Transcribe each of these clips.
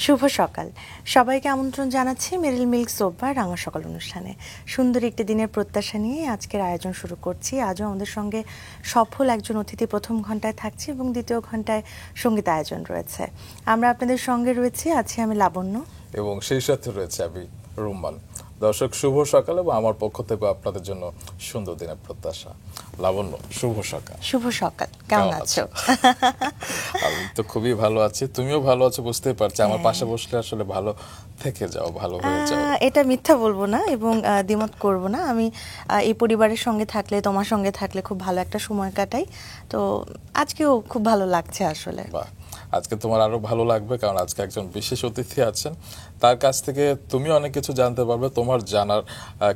শুভ সকাল সবাইকে আমন্ত্রণ জানাচ্ছি মেরিল মিল্ক সোপ বা রাঙা সকাল অনুষ্ঠানে। সুন্দর একটি দিনের প্রত্যাশা নিয়ে আজকের আয়োজন শুরু করছি। আজও আমাদের সঙ্গে সফল একজন অতিথি প্রথম ঘন্টায় থাকছে এবং দ্বিতীয় ঘন্টায় সঙ্গীত আয়োজন রয়েছে। আমরা আপনাদের সঙ্গে রয়েছি, আছি আমি লাবণ্য এবং সেই সাথে রয়েছে আমি রুম্মান। দর্শক শুভ সকাল এবং আমার পক্ষ থেকে আপনাদের জন্য সুন্দর দিনের প্রত্যাশা। লাবণ্য, শুভ সকাল। শুভ সকাল, কেমন আছো? আমি তো খুবই ভালো আছি, তুমিও ভালো আছো বুঝতেই পারছি। আমার পাশে বসলে আসলে ভালো থেকে যাও, ভালো হয়ে যাও। এটা মিথ্যা বলবো না এবং দ্বিমত করব না। আমি এই পরিবারের সঙ্গে থাকলে, তোমার সঙ্গে থাকলে খুব ভালো একটা সময় কাটাই। তো আজকেও খুব ভালো লাগছে আসলে। বাহ, আজকে তোমার আরো ভালো লাগবে কারণ আজকে একজন বিশেষ অতিথি আছেন। তার কাছ থেকে তুমি অনেক কিছু জানতে পারবে। তোমার জানার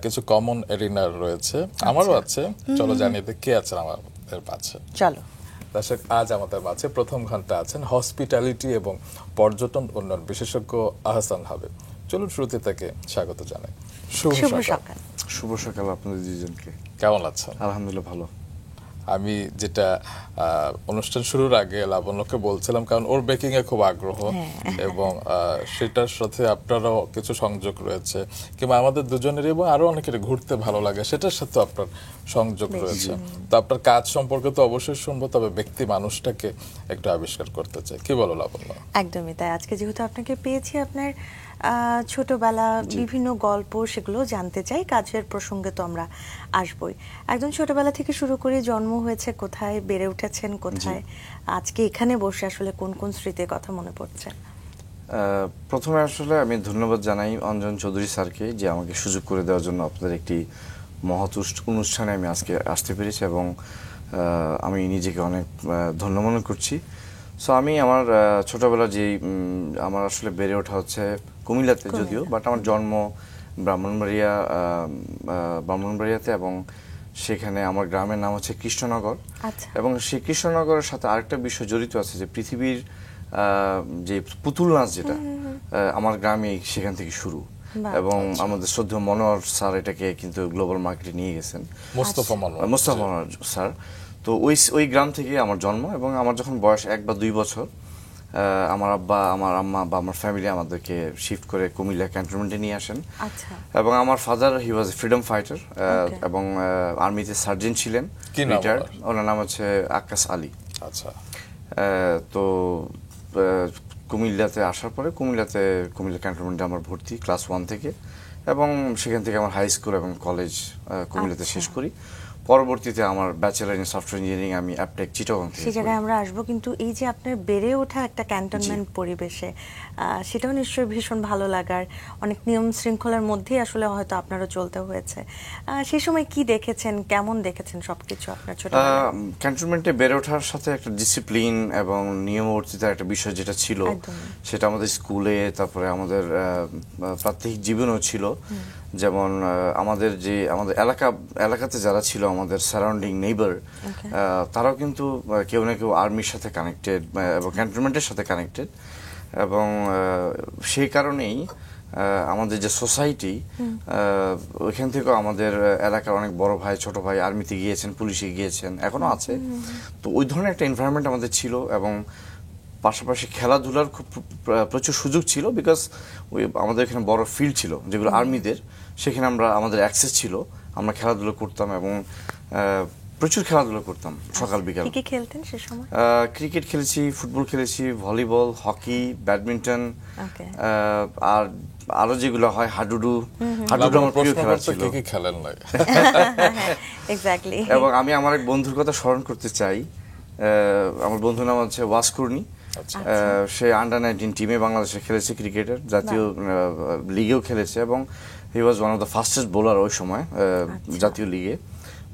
কিছু কমন এরিনা রয়েছে, আমারও আছে। চলো জানিয়ে দিই কে আছেন আমাদের মাঝে। চলো দর্শক, আজ আমাদের মাঝে প্রথম ঘন্টা আছেন হসপিটালিটি এবং পর্যটন উন্নয়ন বিশেষজ্ঞ আহসান হাবিব। চলুন শুরুতে তাকে স্বাগত জানাই। শুভ সকাল। শুভ সকাল আপনাদের দুজনকে। কেমন আছেন? আলহামদুলিল্লাহ ভালো। আমি যেটা অনুষ্ঠান শুরুর আগে লাবণ্যকে বলছিলাম, কারণ ওর বেকিং এ খুব আগ্রহ এবং সেটার সাথে আপনারও কিছু সংযোগ রয়েছে, কিংবা আমাদের দুজনেরই এবং আরো অনেকের ঘুরতে ভালো লাগে, সেটার সাথে আপনার সংযোগ রয়েছে। তো আপনার কাজ সম্পর্কে তো অবশ্যই শুনবো, তবে ব্যক্তি মানুষটাকে একটু আবিষ্কার করতে চাই। কি বলো লাবণ্য? একদমই তাই। আজকে যেহেতু আপনাকে পেয়েছি, আপনার ছোটবেলা বিভিন্ন গল্প সেগুলো জানতে চাই। কাজের প্রসঙ্গে তো আমরা আসবই। একদম ছোটবেলা থেকে শুরু করে জন্ম হয়েছে কোথায়, বেড়ে উঠেছেন কোথায়, আজকে এখানে বসে আসলে কোন কোন স্মৃতির কথা মনে পড়ছে? প্রথমে আসলে আমি ধন্যবাদ জানাই অঞ্জন চৌধুরী স্যারকে যে আমাকে সুযোগ করে দেওয়ার জন্য আপনাদের একটি মহৎ অনুষ্ঠানে আমি আজকে আসতে পেরেছি এবং আমি নিজেকে অনেক ধন্য মনে করছি। সো আমি আমার ছোটবেলা যেই আমার আসলে বেড়ে ওঠা হচ্ছে কুমিল্লাতে, যদিও বাট আমার জন্ম ব্রাহ্মণবাড়িয়াতে এবং সেখানে আমার গ্রামের নাম হচ্ছে কৃষ্ণনগর। এবং সেই কৃষ্ণনগরের সাথে আরেকটা বিষয় জড়িত আছে যে পৃথিবীর যে পুতুল নাচ যেটা আমার গ্রামে সেখান থেকে শুরু, এবং আমাদের শ্রদ্ধেয় মনোহর স্যার এটাকে কিন্তু গ্লোবাল মার্কেটে নিয়ে গেছেন, মোস্তফা মনোহর স্যার। তো ওই গ্রাম থেকে আমার জন্ম এবং আমার যখন বয়স 1 বা 2 বছর আমার আব্বা, আমার আম্মা বা আমার ফ্যামিলি আমাদেরকে শিফট করে কুমিল্লা ক্যান্টনমেন্টে নিয়ে আসেন। এবং আমার ফাদার হি ওয়াজ এ ফ্রিডম ফাইটার এবং আর্মিতে সার্জেন্ট ছিলেন, রিটায়ার্ড। ওনার নাম হচ্ছে আকাশ আলী। আচ্ছা। তো কুমিল্লাতে আসার পরে কুমিল্লা ক্যান্টনমেন্টে আমার ভর্তি ক্লাস 1 থেকে, এবং সেখান থেকে আমার হাই স্কুল এবং কলেজ কুমিল্লাতে শেষ করি। পরবর্তীতে আমার ব্যাচেলার ইন সফটওয়্যার ইঞ্জিনিয়ারিং আমি অ্যাপটেক চিটাগং থেকে। সেই জায়গায় আমরা আসবো, কিন্তু এই যে আপনার বেড়ে ওঠা একটা ক্যান্টনমেন্ট পরিবেশে, সেটাও নিশ্চয়ই ভীষণ ভালো লাগার, অনেক নিয়ম শৃঙ্খলার মধ্যেই আসলে হয়তো আপনারও চলতে হয়েছে। সেই সময় কি দেখেছেন, কেমন দেখেছেন সবকিছু আপনার ছোটবেলায়? ক্যান্টনমেন্টে বেড়ে ওঠার সাথে একটা ডিসিপ্লিন এবং নিয়মবর্তিতার একটা বিষয় যেটা ছিল, সেটা আমাদের স্কুলে, তারপরে আমাদের প্রাত্যহিক জীবনেও ছিল। যেমন আমাদের এলাকাতে যারা ছিল, আমাদের সারাউন্ডিং নেইবার, তারাও কিন্তু কেউ না কেউ আর্মির সাথে কানেক্টেড এবং ক্যান্টনমেন্টের সাথে কানেক্টেড। এবং সেই কারণেই আমাদের যে সোসাইটি, ওইখান থেকেও আমাদের এলাকার অনেক বড় ভাই, ছোট ভাই আর্মিতে গিয়েছেন, পুলিশে গিয়েছেন, এখনো আছে। তো ওই ধরনের একটা এনভায়রনমেন্ট আমাদের ছিল এবং পাশাপাশি খেলাধুলার খুব প্রচুর সুযোগ ছিল, বিকজ আমাদের এখানে বড় ফিল্ড ছিল যেগুলো আর্মিদের, সেখানে আমাদের অ্যাক্সেস ছিল, আমরা খেলাধুলা করতাম এবং প্রচুর খেলাধুলা করতাম সকাল বিকাল। কি খেলতেন সে সময়? ক্রিকেট খেলেছি, ফুটবল খেলেছি, ভলিবল, হকি, ব্যাডমিন্টন, আর আরো যেগুলো হয় হাডুডু আমার প্রিয় খেলা ছিল। এক্স্যাক্টলি। এবং আমি আমার এক বন্ধুর কথা স্মরণ করতে চাই। আমার বন্ধুর নাম হচ্ছে ওয়াসকুর্নি। সে আন্ডার-19 টিমে বাংলাদেশে খেলেছে, ক্রিকেটের জাতীয় লিগেও খেলেছে এবং he was one of the fastest bowler ওই সময় জাতীয় লিগে।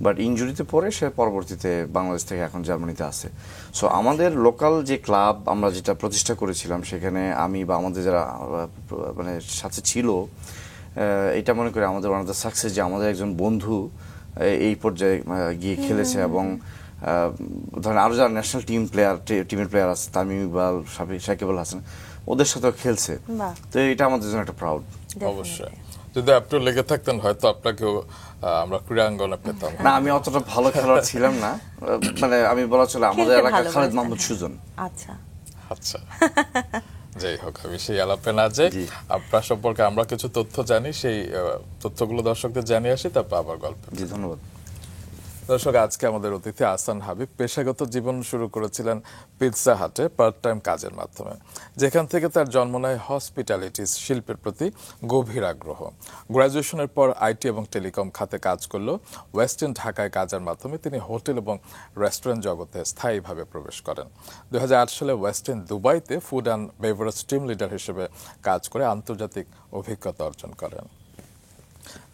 বাট ইনজুরিতে পরে সে পরবর্তীতে বাংলাদেশ থেকে এখন জার্মানিতে আছে। সো আমাদের লোকাল যে ক্লাব আমরা যেটা প্রতিষ্ঠা করেছিলাম, সেখানে আমি বা আমাদের যারা মানে সাথে ছিল, এটা মনে করি আমাদের ওয়ান অফ দ্য সাকসেস যে আমাদের একজন বন্ধু এই পর্যায়ে গিয়ে খেলেছে। এবং ধরেন আরো যারা ন্যাশনাল টিমের প্লেয়ার আছে, তামিম ইকবাল, সাকিব আল হাসান, ওদের সাথেও খেলছে। তো এটা আমাদের জন্য একটা প্রাউড। অবশ্যই। যদি আপনি লেগে থাকতেন হয়তো আপনাকেও আমরা ক্রীড়াঙ্গনে পেতাম না। আমি অতটা ভালো খেলোয়াড় ছিলাম না, মানে আমি বলা চলে আমাদের এলাকার খালেদ মাহমুদ সুজন। আচ্ছা আচ্ছা। যাই হোক, আমি সেই আলাপে না যাই, আপনার সম্পর্কে আমরা কিছু তথ্য জানি, সেই তথ্যগুলো দর্শকদের জানিয়ে আসি, তারপর আবার গল্প। জি, ধন্যবাদ। দর্শক, আজকে আমাদের অতিথি আহসান হাবিব পেশাগত জীবন শুরু করেছিলেন পিৎজা হাটে পার্ট টাইম কাজের মাধ্যমে, যেখান থেকে তার জন্ম নেয় হসপিটালিটি শিল্পের প্রতি গভীর আগ্রহ। গ্র্যাজুয়েশনের পর আইটি এবং টেলিকম খাতে কাজ করলেও ওয়েস্ট এন্ড ঢাকায় কাজের মাধ্যমে তিনি হোটেল এবং রেস্টুরেন্ট জগতে স্থায়ীভাবে প্রবেশ করেন। 2008 সালে ওয়েস্ট এন্ড দুবাইতে food and beverage team leader হিসেবে কাজ করে আন্তর্জাতিক অভিজ্ঞতা অর্জন করেন।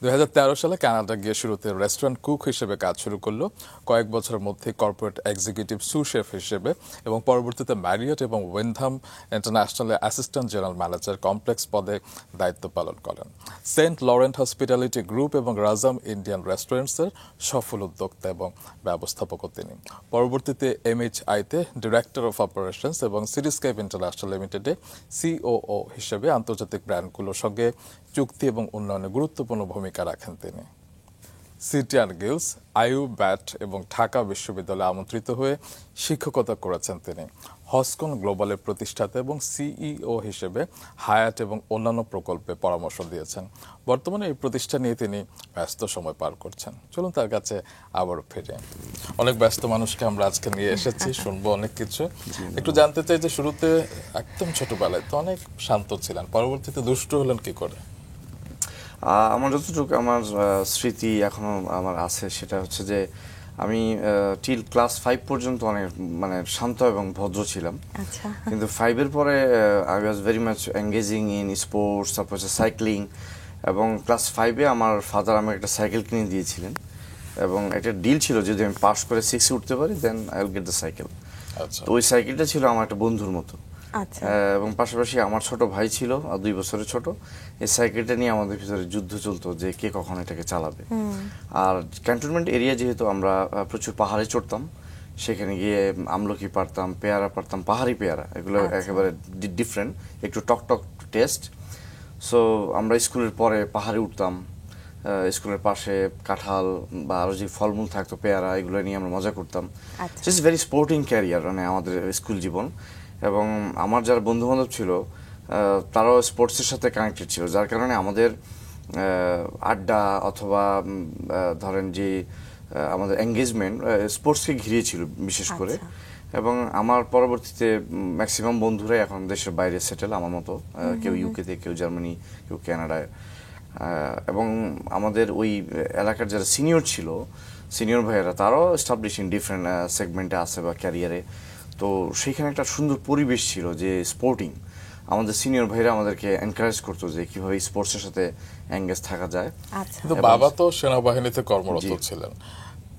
2013 সালে কানাডা গিয়ে শুরুতে রেস্টুরেন্ট কুক হিসেবে কাজ শুরু করলো। কয়েক বছরের মধ্যে কর্পোরেট এক্সিকিউটিভ সু শেফ হিসেবে এবং পরবর্তীতে ম্যারিয়ট এবং উইনধাম ইন্টারন্যাশনালে অ্যাসিস্ট্যান্ট জেনারেল ম্যানেজার কমপ্লেক্স পদে দায়িত্ব পালন করেন। সেন্ট লরেন্ট হসপিটালিটি গ্রুপ এবং রাজাম ইন্ডিয়ান রেস্টুরেন্টসের সফল উদ্যোক্তা এবং ব্যবস্থাপকও তিনি। পরবর্তীতে MHI-তে ডিরেক্টর অফ অপারেশনস এবং সিটিস্কেপ ইন্টারন্যাশনাল লিমিটেডে COO হিসেবে আন্তর্জাতিক ব্র্যান্ডগুলোর সঙ্গে চুক্তি এবং উন্নয়নে গুরুত্বপূর্ণ ভূমিকা রাখেন তিনি। সিটি অ্যান্ড গিলস, IUBAT এবং ঢাকা বিশ্ববিদ্যালয়ে আমন্ত্রিত হয়ে শিক্ষকতা করেছেন তিনি। হসকন গ্লোবালের প্রতিষ্ঠাতা এবং CEO হিসেবে হায়াট এবং অন্যান্য প্রকল্পে পরামর্শ দিয়েছেন। বর্তমানে এই প্রতিষ্ঠান নিয়ে তিনি ব্যস্ত সময় পার করছেন। চলুন তার কাছে আবারও ফিরে। অনেক ব্যস্ত মানুষকে আমরা আজকে নিয়ে এসেছি, শুনবো অনেক কিছু। একটু জানতে চাই যে শুরুতে একদম ছোটবেলায় তো অনেক শান্ত ছিলেন, পরবর্তীতে দুষ্টু হলেন কি করে? আমার যতটুকু আমার স্মৃতি এখনো আমার আছে, সেটা হচ্ছে যে আমি টিল ক্লাস 5 পর্যন্ত অনেক মানে শান্ত এবং ভদ্র ছিলাম। কিন্তু 5-এর পরে I was very much engaging in sports, তারপর হচ্ছে সাইক্লিং। এবং ক্লাস 5-এ আমার ফাদার আমাকে একটা সাইকেল কিনে দিয়েছিলেন, এবং একটা ডিল ছিল যদি আমি পাস করে 6-এ উঠতে পারি then I will get the cycle. তো ওই সাইকেলটা ছিল আমার একটা বন্ধুর মতো। এবং পাশাপাশি আমার ছোট ভাই ছিল 2 বছরের ছোট। এই সাইকেলটা নিয়ে আমাদের ভিতরে যুদ্ধ চলতো যে কে কখন এটাকে চালাবে। আর ক্যান্টনমেন্ট এরিয়া যেহেতু, আমরা প্রচুর পাহাড়ে চড়তাম, সেখানে গিয়ে আমলকি পারতাম, পেয়ারা পারতাম, পাহাড়ি পেয়ারা, এগুলো একেবারে ডিফারেন্ট, একটু টক টক টেস্ট। সো আমরা স্কুলের পরে পাহাড়ে উঠতাম, স্কুলের পাশে কাঁঠাল বা আরো যে ফলমূল থাকতো, পেয়ারা, এগুলো নিয়ে আমরা মজা করতাম। ইটস ভেরি স্পোর্টিং ক্যারিয়ার মানে আমাদের স্কুল জীবন। এবং আমার যারা বন্ধু বান্ধব ছিল তারাও স্পোর্টসের সাথে কানেক্টেড ছিল, যার কারণে আমাদের আড্ডা অথবা ধরেন যে আমাদের এঙ্গেজমেন্ট স্পোর্টসকে ঘিরে ছিল বিশেষ করে। এবং আমার পরবর্তীতে ম্যাক্সিমাম বন্ধুরাই এখন দেশের বাইরে সেটেল আমার মতো, কেউ ইউকেতে, কেউ জার্মানি, কেউ কানাডায়। এবং আমাদের ওই এলাকার যারা সিনিয়র ছিল, সিনিয়র ভাইয়েরা, তারাও এস্টাবলিশ ইন ডিফারেন্ট সেগমেন্টে আছে বা ক্যারিয়ারে। তো সেইখানে একটা সুন্দর পরিবেশ ছিল যে স্পোর্টিং। আমাদের সিনিয়র ভাইরা আমাদেরকে এনকারেজ করতো যে কিভাবে স্পোর্টসের সাথে এঙ্গেজ থাকা যায়। কিন্তু বাবা তো সেনাবাহিনীতে কর্মরত ছিলেন,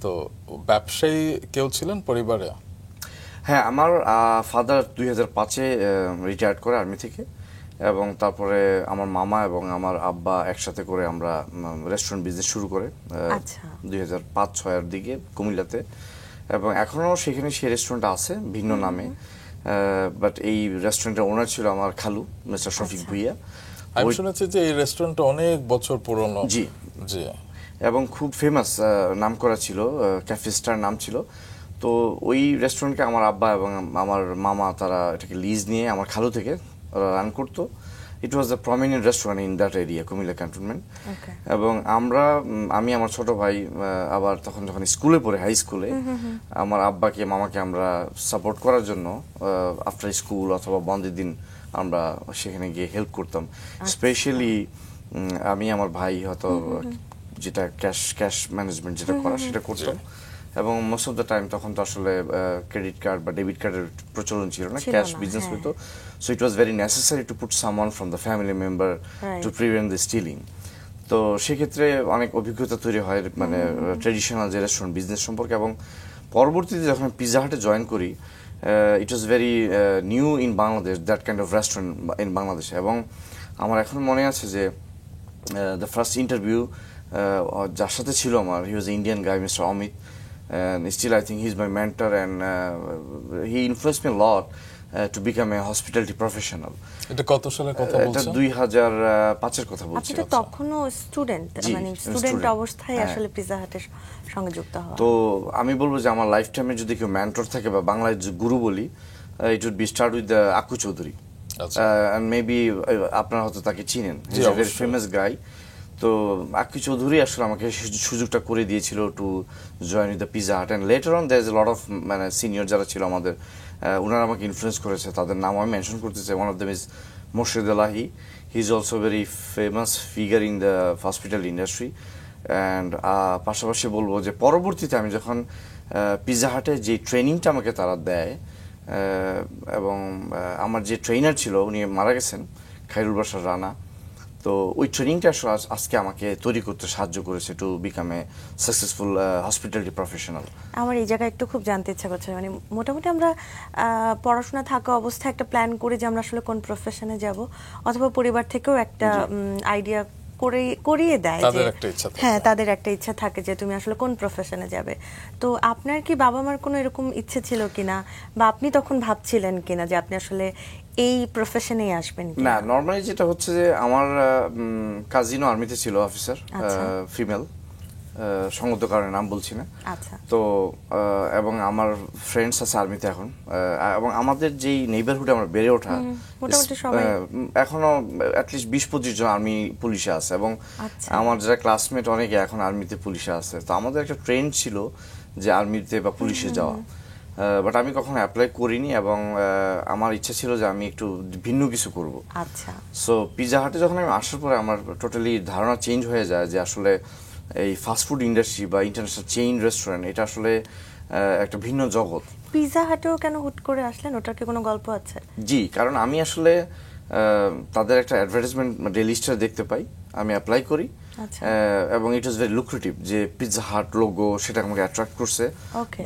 তো ব্যবসায়ী কেউ ছিলেন পরিবারে? হ্যাঁ, আমার ফাদার 2005-এ রিটায়ার্ড করে আর্মি থেকে, এবং তারপরে আমার মামা এবং আমার আব্বা একসাথে করে আমরা রেস্টুরেন্ট বিজনেস শুরু করে 2005-06 এর দিকে কুমিল্লাতে। এবং এখনো সেখানে সেই রেস্টুরেন্ট আছে ভিন্ন নামে, বাট এই রেস্টুরেন্টের ওনার ছিল আমার খালু মিস্টার শফিক ভুইয়া। আমি শুনেছি যে এই রেস্টুরেন্টটা অনেক বছর পুরনো। জি জি, এবং খুব ফেমাস, নাম করা ছিল, ক্যাফে স্টার নাম ছিল। তো ওই রেস্টুরেন্টকে আমার আব্বা এবং আমার মামা তারা এটাকে লিজ নিয়ে আমার খালু থেকে রান করতো। It was the prominent restaurant in that area, Comilla cantonment. এবং আমি আমার ছোট ভাই আবার তখন যখন স্কুলে পড়ে, হাই স্কুলে, আমার আব্বাকে মামাকে আমরা সাপোর্ট করার জন্য আফটার স্কুল অথবা বন্ধের দিন আমরা সেখানে গিয়ে হেল্প করতাম। স্পেশালি আমি আমার ভাই হয়তো যেটা ক্যাশ ম্যানেজমেন্ট যেটা করা সেটা করতাম। এবং মোস্ট অফ দ্য টাইম তখন তো আসলে ক্রেডিট কার্ড বা ডেবিট কার্ডের প্রচলন ছিল না, ক্যাশ বিজনেস হতো। So it was very necessary to put someone from the family member to prevent the stealing. তো সেক্ষেত্রে অনেক অভিজ্ঞতা তৈরি হয় মানে ট্রেডিশনাল যে রেস্টুরেন্ট বিজনেস সম্পর্কে। এবং পরবর্তীতে যখন পিৎজা হাটে জয়েন করি, it was very new in Bangladesh, that kind of restaurant in Bangladesh. এবং আমার এখন মনে আছে যে দ্য ফার্স্ট ইন্টারভিউ যার সাথে ছিল আমার, he was Indian guy, mister Amit, and still I think he's my mentor, and he influenced me a lot to become a hospitality professional. এটা কত সালের কথা বলছেন? এটা 2005-এর কথা বলছি। আপনি তো তখনও স্টুডেন্ট, মানে স্টুডেন্ট অবস্থায় আসলে পিৎজা হাটের সঙ্গে যুক্ত হওয়া। তো আমি বলবো যে আমার লাইফ টাইমে যদি কেউ মেন্টর থাকে বা বাংলায় গুরু বলি, it would be start with Aku Chowdhury. And maybe আপনারা হয়তো তাকে চিনেন, he is a very famous guy. তো আক্কি চৌধুরী আসলে আমাকে সুযোগটা করে দিয়েছিল to join with the pizza hut, and later on there is a lot of মানে সিনিয়র যারা ছিল আমাদের, ওনারা আমাকে ইনফ্লুয়েন্স করেছে, তাদের নাম আমি মেনশন করতে চাই। One of them is Morshed Elahi, he is also very famous figure in the hospital industry. And পাশাপাশি বলবো যে পরবর্তীতে আমি যখন পিজা হাটে যে ট্রেনিংটা আমাকে তারা দেয়, এবং আমার যে ট্রেনার ছিল উনি মারা গেছেন, খায়রুল বাশার রানা, তো ওই ট্রেনিংটা আজকে আমাকে তৈরি করতে সাহায্য করেছে to become a successful hospitality professional. আমার এই জায়গায় একটু খুব জানতে ইচ্ছা করছে, মানে মোটামুটি আমরা পড়াশোনা থাকা অবস্থায় একটা প্ল্যান করি যে আমরা আসলে কোন প্রফেশনে যাব, অথবা পরিবার থেকেও একটা আইডিয়া করিয়ে দেয় যে হ্যাঁ তাদের একটা ইচ্ছা থাকে যে তুমি আসলে কোন প্রফেশনে যাবে। তো আপনার কি বাবা মার কোনো এরকম ইচ্ছে ছিল কিনা, বা আপনি তখন ভাবছিলেন কিনা যে আপনি আসলে এই প্রফেশনেই আসবেন? না, নরমালি যেটা হচ্ছে যে আমার কাজিনও আর্মিতে ছিল, অফিসার, ফিমেল, সঙ্গত কারণে নাম বলছি না। তো এবং আমার ফ্রেন্ডস আছে আর্মিতে এখন, এবং আমাদের যেই নেইবারহুডে আমরা বেড়ে ওঠা এখনো অ্যাটলিস্ট 20-25 জন আর্মি পুলিশে আছে, এবং আমার যারা ক্লাসমেট অনেকে এখন আর্মিতে পুলিশে আছে। তো আমাদের একটা ট্রেন্ড ছিল যে আর্মিতে বা পুলিশে যাওয়া, বাট আমি কখনো অ্যাপ্লাই করিনি, এবং আমার ইচ্ছা ছিল যে আমি একটু ভিন্ন কিছু করব। সো পিজা হাটে যখন আমি আসার পরে আমার টোটালি ধারণা চেঞ্জ হয়ে যায় যে আসলে এই ফাস্টফুড ইন্ডাস্ট্রি বা ইন্টারন্যাশনাল চেইন রেস্টুরেন্ট এটা আসলে একটা ভিন্ন জগৎ। পিজা হাটেও কেন হুট করে আসলেন, ওটার কি কোনো গল্প আছে? জি, কারণ আমি আসলে তাদের একটা অ্যাডভার্টাইজমেন্ট ডেইলি স্টার দেখতে পাই, আমি অ্যাপ্লাই করি, এবং ইট ওয়াজ ভেরি লুক্রেটিভ যে পিজা হাট লোগো, সেটা আমাকে অ্যাট্রাক্ট করছে।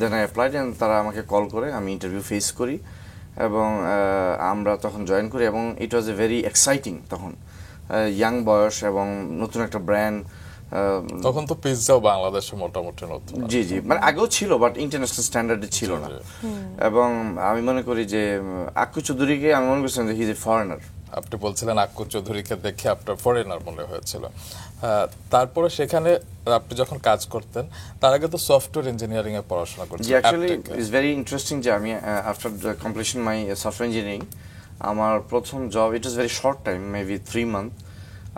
দেন আই অ্যাপ্লাইড, এন্ড তারা আমাকে কল করে, আমি ইন্টারভিউ ফেস করি, এবং আমরা তখন জয়েন করি, এবং ইট ওয়াজ এ ভেরি এক্সাইটিং তখন, ইয়াং বয়স এবং নতুন একটা ব্র্যান্ড। তখন তো পিৎজাও বাংলাদেশে মোটামুটি নতুন, জি জি, মানে আগেও ছিল বাট ইন্টারন্যাশনাল স্ট্যান্ডার্ডে ছিল না। এবং আমি মনে করি যে আক্কু চৌধুরীকে আমি মনে করছিলাম যে হি ইজ এ ফরেনার। আপনি বলছিলেন আক্কু চৌধুরীকে দেখে আপনার ফরেনার মনে হয়েছিল। তারপরে সেখানে আপনি যখন কাজ করতেন, তার আগে তো সফটওয়্যার ইঞ্জিনিয়ারিং এ পড়াশোনা করতেন। জি, অ্যাকচুয়ালি ইটস ভেরি ইন্টারেস্টিং যে আমি আফটার কমপ্লিশন মাই সফটওয়্যার ইঞ্জিনিয়ারিং, আমার প্রথম job, it was very short time, maybe 3 month,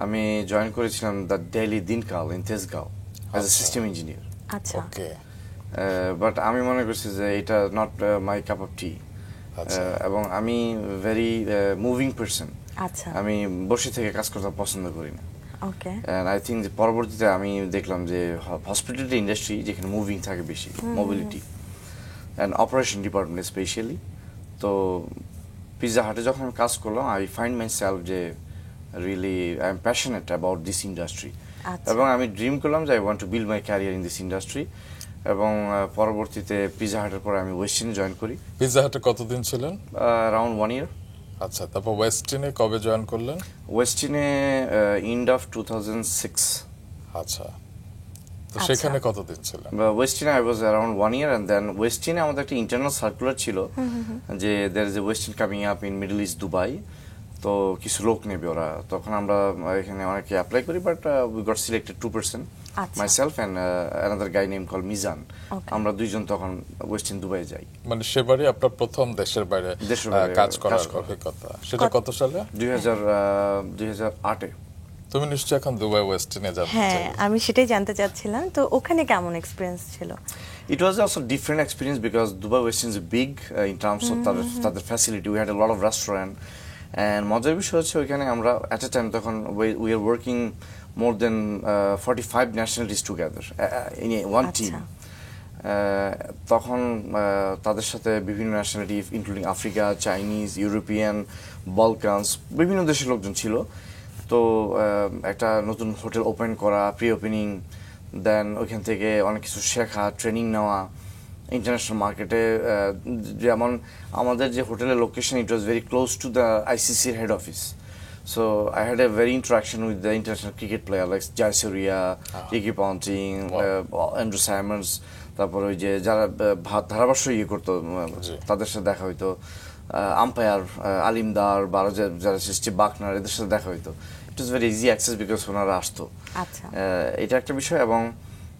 আমি জয়েন করেছিলাম দ্য ডেইলি দিনকাল in Tejgaon as a system engineer. Okay, but আমি মনে করছি যে এটা নট মাই কাপ অফ টি, এবং আমি ভেরি মুভিং পারসন, আমি বসে থেকে কাজ করতে পছন্দ করি না। এন্ড আই থিঙ্ক যে পরবর্তীতে আমি দেখলাম যে হসপিটালিটি ইন্ডাস্ট্রি যেখানে মুভিং থাকে বেশি, mobility and operation department specially. তো পিৎজা হাটে যখন আমি কাজ করলাম, আই ফাইন্ড মাই সেলফ যে really I am passionate about this industry, এবং আমি ড্রিম করলাম যে I want to build my career in this industry. এবং পরবর্তীতে পিৎজা হাটের পরে আমি ওয়েস্টিনে জয়েন করি। পিৎজা হাটে কতদিন ছিলেন? Around 1 year। আচ্ছা, তারপর ওয়েস্টিনে কবে জয়েন করলেন? ওয়েস্টিনে এন্ড অফ 2006। আচ্ছা, তো সেখানে কতদিন ছিলেন? ওয়েস্টিনে I was around 1 year, and then ওয়েস্টিনে আমাদের একটা ইন্টারনাল সার্কুলার ছিল যে there is a Westin coming up in middle east Dubai, তো কিছু লোক নেবে ওরা। তখন আমরা এখানে অনেকে অ্যাপ্লাই করি, but we got selected 2%, myself and another guy name call Mizan. আমরা দুইজন তখন ওয়েস্টিন দুবাই যাই। মানে সেবারই আপনার প্রথম দেশের বাইরে কাজ করার অভিজ্ঞতা। সেটা কত সালে? 2008-এ। তুমি নিশ্চয়ই এখন দুবাই ওয়েস্টিনে যাচ্ছ। হ্যাঁ, আমি সেটাই জানতে চাচ্ছিলাম, তো ওখানে কেমন এক্সপেরিয়েন্স ছিল? It was also different experience because Dubai Westin is big in terms of তাদের facility. We had a lot of restaurant, and মজার বিষয় হচ্ছে ওইখানে আমরা at a time তখন we are working more than 45 nationalities together in one team. তখন তাদের সাথে বিভিন্ন nationality including Africa, Chinese, European, Balkans, বিভিন্ন দেশের লোকজন ছিল। তো একটা নতুন হোটেল ওপেন করা, প্রি ওপেনিং, দেন ওইখান থেকে অনেক কিছু শেখা, ট্রেনিং নেওয়া ইন্টারন্যাশনাল মার্কেটে। যেমন আমাদের যে হোটেলের লোকেশন, it was very close to the আইসিসির head office. So I had a very interaction with the international cricket player like Jaisurya, Ricky Ponting, Andrew Simons, তারপর ওই যে যারা ধারাভাষ্য করতো তাদের সাথে দেখা হইতো, আম্পায়ার আলিমদার বা যারা স্টিভ বাকনার, এদের সাথে দেখা হইতো। It was very easy access because ওনারা আসতো। এটা একটা বিষয়। এবং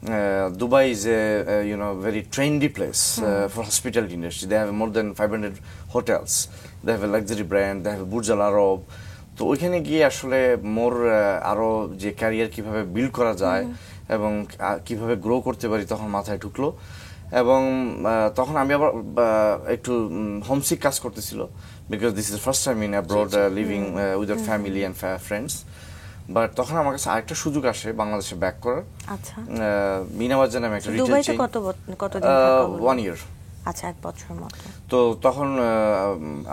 Dubai is a very trendy place for hospitality industry. They have more than 500 hotels. They have a luxury brand. They have a Burj Al Arab. তো ওইখানে গিয়ে আসলে মোর আরো যে ক্যারিয়ার কিভাবে বিল্ড করা যায় এবং কিভাবে গ্রো করতে পারি তখন মাথায় ঢুকলো এবং তখন আমি আবার একটু হোমসিক কাজ করতেছিল because this is the first time in abroad living with our family and friends but তখন আমার কাছে আরেকটা সুযোগ আসে বাংলাদেশে ব্যাক করার আচ্ছা মিনাবাজার নামে একটা রিটেল চেইন কতদিন থাকা হলো 1 year আচ্ছা 1 বছর মতো তো তখন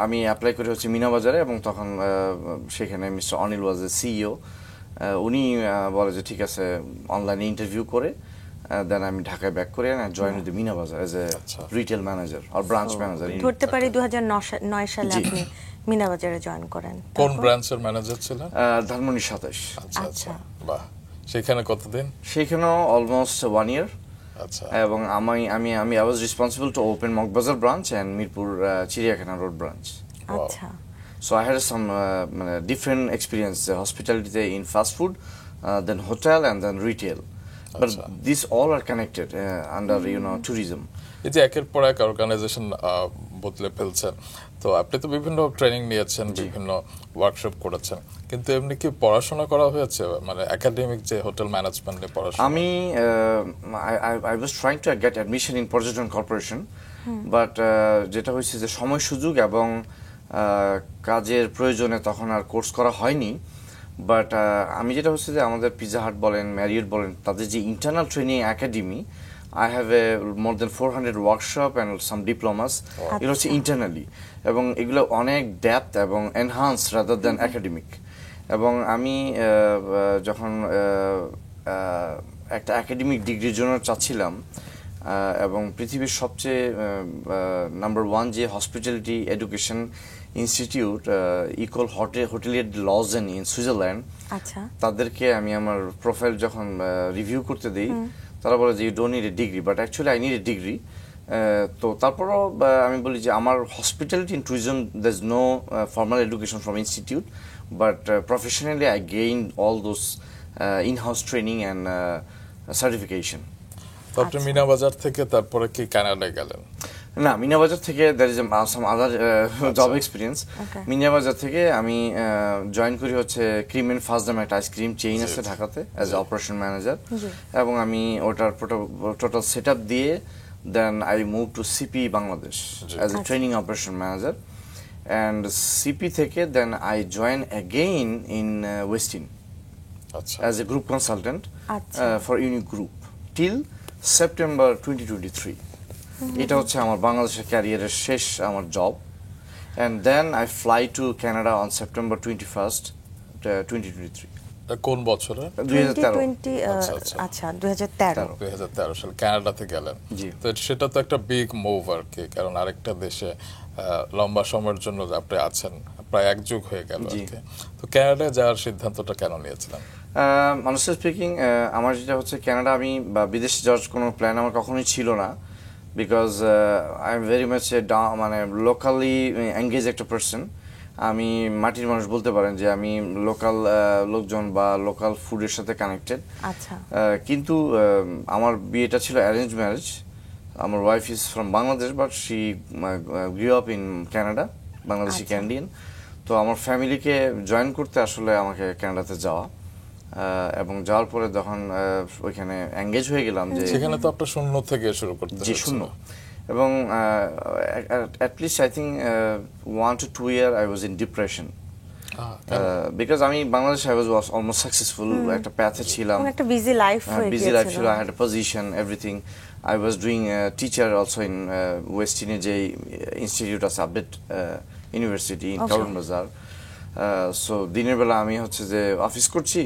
আমি অ্যাপ্লাই করে হচ্ছে মিনাবাজারে এবং তখন সেখানে মিস্টার অনিল ওয়াজ এ সিইও উনি বলে যে ঠিক আছে অনলাইনে ইন্টারভিউ করে দেন আমি ঢাকায় ব্যাক করে and I joined with the Meena Bazaar as a retail manager or branch manager ধরতে পারি 2009 সালে আপনি মিনাবাজারে জয়েন করেন কোন ব্রাঞ্চের ম্যানেজার ছিলেন ধানমন্ডি 27 আচ্ছা আচ্ছা বাহ সেখানে কতদিন সেখানেও অলমোস্ট 1 year আচ্ছা এবং আমি I was responsible to open Moghbazar branch and Mirpur চিড়িয়াখানা রোড ব্রাঞ্চ আচ্ছা so I had some different experience hospitality in fast food then hotel and then retail but these all are connected under tourism এই যে একের পর এক organisation বদলে ফেলছেন তো আপনি তো বিভিন্ন ট্রেনিং নিয়েছেন বিভিন্ন ওয়ার্কশপ করেছেন কিন্তু এমনি কি পড়াশোনা করা হয়েছে মানে একাডেমিক যে হোটেল ম্যানেজমেন্ট নিয়ে পড়াশোনা আমি I was trying to get admission in পর্যটন কর্পোরেশন বাট যেটা হয়েছে যে সময় সুযোগ এবং কাজের প্রয়োজনে তখন আর কোর্স করা হয়নি বাট আমি যেটা হচ্ছে যে আমাদের পিৎজা হাট বলেন ম্যারিয়ট বলেন তাদের যে internal training academy I have more than 400 workshop and some diplomas এগুলো হচ্ছে ইন্টারনালি এবং এগুলো অনেক ডেপথ এবং এনহান্স রাদার দ্যান একাডেমিক এবং আমি যখন একটা একাডেমিক ডিগ্রির জন্য চাচ্ছিলাম এবং পৃথিবীর সবচেয়ে নাম্বার 1 যে hospitality education institute Ecole Hoteliere Lausanne in Switzerland আচ্ছা তাদেরকে আমি আমার প্রোফাইল যখন রিভিউ করতে দেই তারা বলে যে you don't need a degree but actually I need a degree তো তারপরও আমি বলি যে আমার hospitality in tourism there is no formal education from institute but professionally I gain all those in house training and certification তো আপনি মিনাবাজার থেকে তারপরে কি কানাডায় গেলেন না মিনাবাজার থেকে there is some other job experience Meenabazar থেকে আমি জয়েন করি হচ্ছে ক্রিম এন্ড ফাস্ট নামে একটা আইসক্রিম চেইন আছে ঢাকাতে অ্যাজ অপারেশন ম্যানেজার এবং আমি ওটার টোটাল সেট আপ দিয়ে then I move to CP Bangladesh as a training operation manager and CP থেকে then I join again in Westin as a group consultant for Unique Group till September 2023 এটা হচ্ছে আমার বাংলাদেশের ক্যারিয়ারের শেষ আমার job and then I fly to Canada on September 21st 2023 কোন বছরে 2020 আচ্ছা 2013 সালে কানাডাতে গেলেন তো সেটা তো একটা বিগ মুভ আর কি কারণ আরেকটা দেশে লম্বা সময়ের জন্য আপনি আছেন প্রায় এক যুগ হয়ে গেল আর কি তো কানাডায় যাওয়ার সিদ্ধান্তটা কেন নিয়েছিলেন honestly speaking আমার যেটা হচ্ছে কানাডা আমি বিদেশে যাওয়ার কোনো প্ল্যান আমার কখনোই ছিল না because I am very much মানে লোকালি এঙ্গেজ একটা পার্সন আমি মাটির মানুষ বলতে পারেন যে আমি লোকাল লোকজন বা লোকাল ফুডের সাথে কানেক্টেড আচ্ছা কিন্তু আমার বিয়েটা ছিল অ্যারেঞ্জ ম্যারেজ আমার wife is from Bangladesh but she grew up in Canada Bangladeshi Canadian তো আমার ফ্যামিলিকে জয়েন করতে আসলে আমাকে কানাডাতে যাওয়া এবং যাওয়ার পরে যখন ওইখানে এঙ্গেজ হয়ে গেলাম যে সেখানে তো আপনার শূন্য থেকে শুরু করতে জি শূন্য এবং at least I think 1 to 2 year I was in depression because আমি Bangladesh I was almost successful একটা প্যাথে ছিলাম একটা বিজি লাইফ ছিল I had a position everything I was doing teacher also in Westin যে ইনস্টিটিউট আছে আপডেট ইউনিভার্সিটি ইন কারণ বাজার so দিনের বেলা আমি হচ্ছে যে অফিস করছি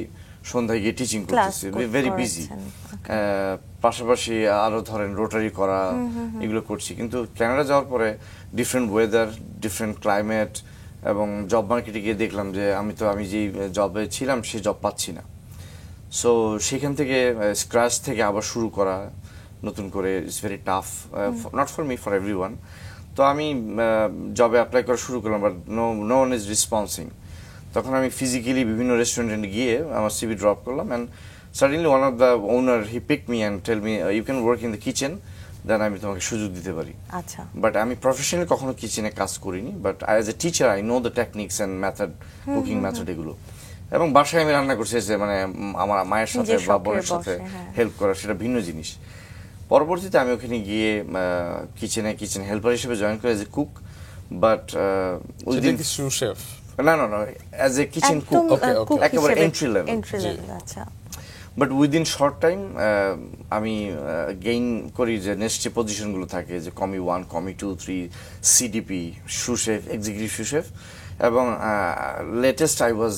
সন্ধ্যায় গিয়ে টিচিং করতেছি ভেরি বিজি পাশাপাশি আরো ধরেন রোটারি করা এগুলো করছি কিন্তু কানাডা যাওয়ার পরে ডিফারেন্ট ওয়েদার ডিফারেন্ট ক্লাইমেট এবং জব মার্কেটে গিয়ে দেখলাম যে আমি যে জবে ছিলাম সেই জব পাচ্ছি না সো সেখান থেকে স্ক্র্যাচ থেকে আবার শুরু করা নতুন করে it's very tough not for me for everyone তো আমি জবে অ্যাপ্লাই করা শুরু করলাম বাট নো ওয়ান ইজ রেসপন্সিং তখন আমি ফিজিক্যালি বিভিন্ন রেস্টুরেন্টে গিয়ে আমার সিভি ড্রপ করলাম and suddenly one of the owner he picked me and tell me you can work in the kitchen, then আমি তোমাকে সুযোগ দিতে পারি। আচ্ছা, বাট আমি প্রফেশনালি কখনো কিচেনে কাজ করিনি, but as a teacher I know the techniques and method, cooking method এগুলো। এবং বাসায় আমি রান্না করছি, যে মানে আমার মায়ের সাথে বা বোনের সাথে হেল্প করা, সেটা ভিন্ন জিনিস। পরবর্তীতে আমি ওখানে গিয়ে কিচেন হেল্পার হিসেবে জয়েন করি as a cook, but within সু শেফ না অ্যাজ এ কিচেন কুক, একেবারে এন্ট্রি লেভেল। আচ্ছা, বাট উইদিন শর্ট টাইম আমি গেইন করি যে নেক্সট যে পজিশনগুলো থাকে, যে কমি 1, কমি 2, 3, সিডিপি, সুশেফ, এক্সিকিউটিভ সুশেফ, এবং latest I was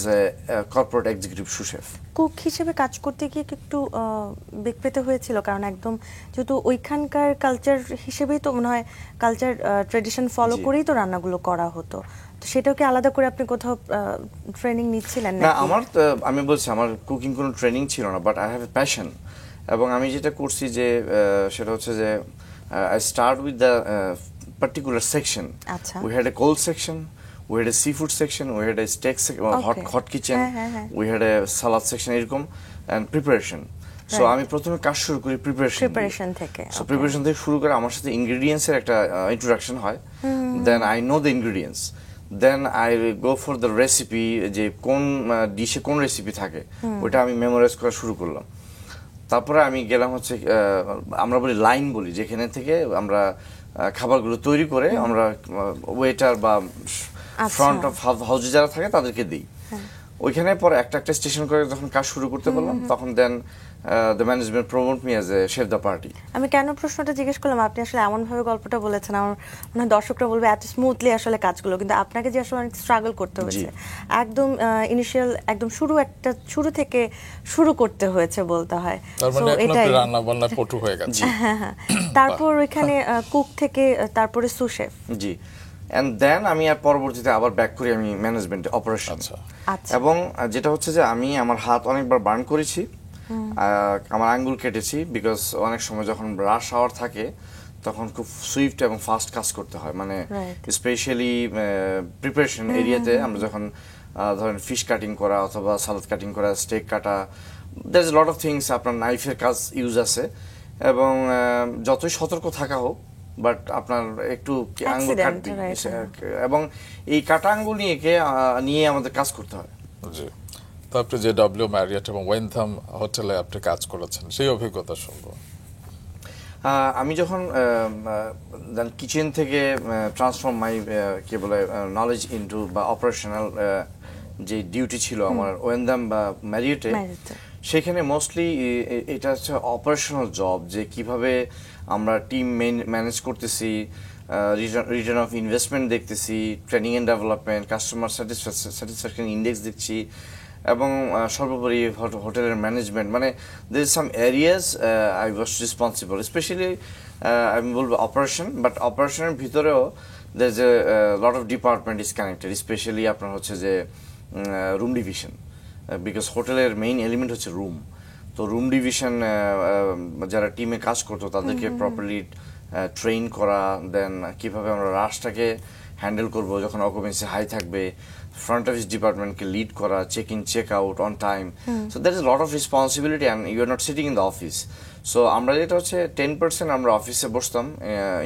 corporate executive sous chef. Cook হিসেবে কাজ করতে গিয়ে একটু বেগ পেতে হয়েছিল, কারণ একদম যেহেতু ওইখানকার কালচার হিসেবেই তো মনে হয় কালচার ট্রেডিশন ফলো করেই তো রান্নাগুলো করা হতো, তো সেটাও কি আলাদা করে আপনি কোথাও ট্রেনিং নিচ্ছিলেন? না, আমি বলছি আমার কুকিং কোনো ট্রেনিং ছিল না, but I have a passion. এবং আমি যেটা করছি যে সেটা হচ্ছে যে I start with the particular section. We had a cold section, we had a seafood section, we had a steak hot kitchen, we had a salad section, এরকম, and preparation. So আমি প্রথমে কাজ শুরু করি প্রিপারেশন থেকে। So preparation থেকে শুরু করে আমার সাথে ইনগ্রেডিয়েন্টস এর একটা ইন্ট্রোডাকশন হয়, then I know the ingredients, then I go for the recipe, যে কোন ডিশে কোন রেসিপি থাকে ওটা আমি মেমোরাইজ করা শুরু করলাম। তারপরে আমি গেলাম হচ্ছে আমরা বলি লাইন বলি, যেখানে থেকে আমরা খাবারগুলো তৈরি করে আমরা ওয়েটার বা ফ্রন্ট অফ হাউসে যারা থাকে তাদেরকে দিই। ওইখানে পরে একটা স্টেশন করে যখন কাজ শুরু করতে পারলাম, তখন then the management promote me as a chef de partie. আমি কেন প্রশ্নটা জিজ্ঞেস করলাম, আপনি আসলে এমন ভাবে গল্পটা বলেছেন, আমার মনে হয় দর্শকরা বলবে এত স্মুথলি আসলে কাজগুলো, কিন্তু আপনাকে যে আসলে অনেক স্ট্রাগল করতে হয়েছে, একদম ইনিশিয়াল একদম শুরু থেকে শুরু করতে হয়েছে বলতে হয়। তার মানে এখন আপনি রান্না বান্না পটু হয়ে গেছে। তারপর ওইখানে কুক থেকে তারপরে সুশেফ। জি, এন্ড দেন আমি আর পরবর্তীতে আবার ব্যাক করি আমি ম্যানেজমেন্টে, অপারেশন। এবং যেটা হচ্ছে যে আমি আমার হাত অনেকবার বার্ন করেছি, আমার আঙ্গুল কেটেছি, বিকজ অনেক সময় যখন রাশ আওয়ার থাকে তখন খুব সুইফট এবং ফাস্ট কাজ করতে হয়, মানে স্পেশালি প্রিপারেশন এরিয়াতে আমরা যখন ধরেন ফিশ কাটিং করা অথবা সালাদ কাটিং করা, স্টেক কাটা, there is lot of things, আপনার নাইফের কাজ ইউজ আছে। এবং যতই সতর্ক থাকা হোক, বাট আপনার একটু আঙ্গুল কাটবে, এবং এই কাটা আঙ্গুল নিয়ে আমাদের কাজ করতে হয়। জি, তো আপনি যে ডব্লিউ ম্যারিয়ট এবং ওয়েনথাম হোটেলে আপনি কাজ করেছেন, সেই অভিজ্ঞতা শুনবো। আমি যখন কিচেন থেকে ট্রান্সফর্ম মাই কি বলে নলেজ ইনটু বা অপারেশনাল যে ডিউটি ছিল আমার ওয়েনথাম বা ম্যারিয়টে, সেখানে মোস্টলি এটা হচ্ছে অপারেশনাল জব, যে কিভাবে আমরা টিম ম্যানেজ করতেছি, রিটার্ন অফ ইনভেস্টমেন্ট দেখতেছি, training and development, customer satisfaction index দেখছি, এবং সর্বোপরি হোটেলের ম্যানেজমেন্ট। মানে there is some areas I was responsible, specially আমি বলবো অপারেশন, বাট অপারেশনের ভিতরেও there is a lot of department is connected, specially আপনার হচ্ছে যে রুম ডিভিশন, বিকজ হোটেলের মেইন এলিমেন্ট হচ্ছে রুম। তো রুম ডিভিশন যারা টিমে কাজ করতো তাদেরকে প্রপারলি ট্রেন করা, দেন কিভাবে আমরা রাশটাকে হ্যান্ডেল করব যখন অকুপেন্সি হাই থাকবে, ফ্রন্ট অফিস ডিপার্টমেন্টকে লিড করা, check in check out on time. So that is lot of responsibility and you are not sitting in the office. So আমরা যেটা হচ্ছে 10% আমরা অফিসে বসতাম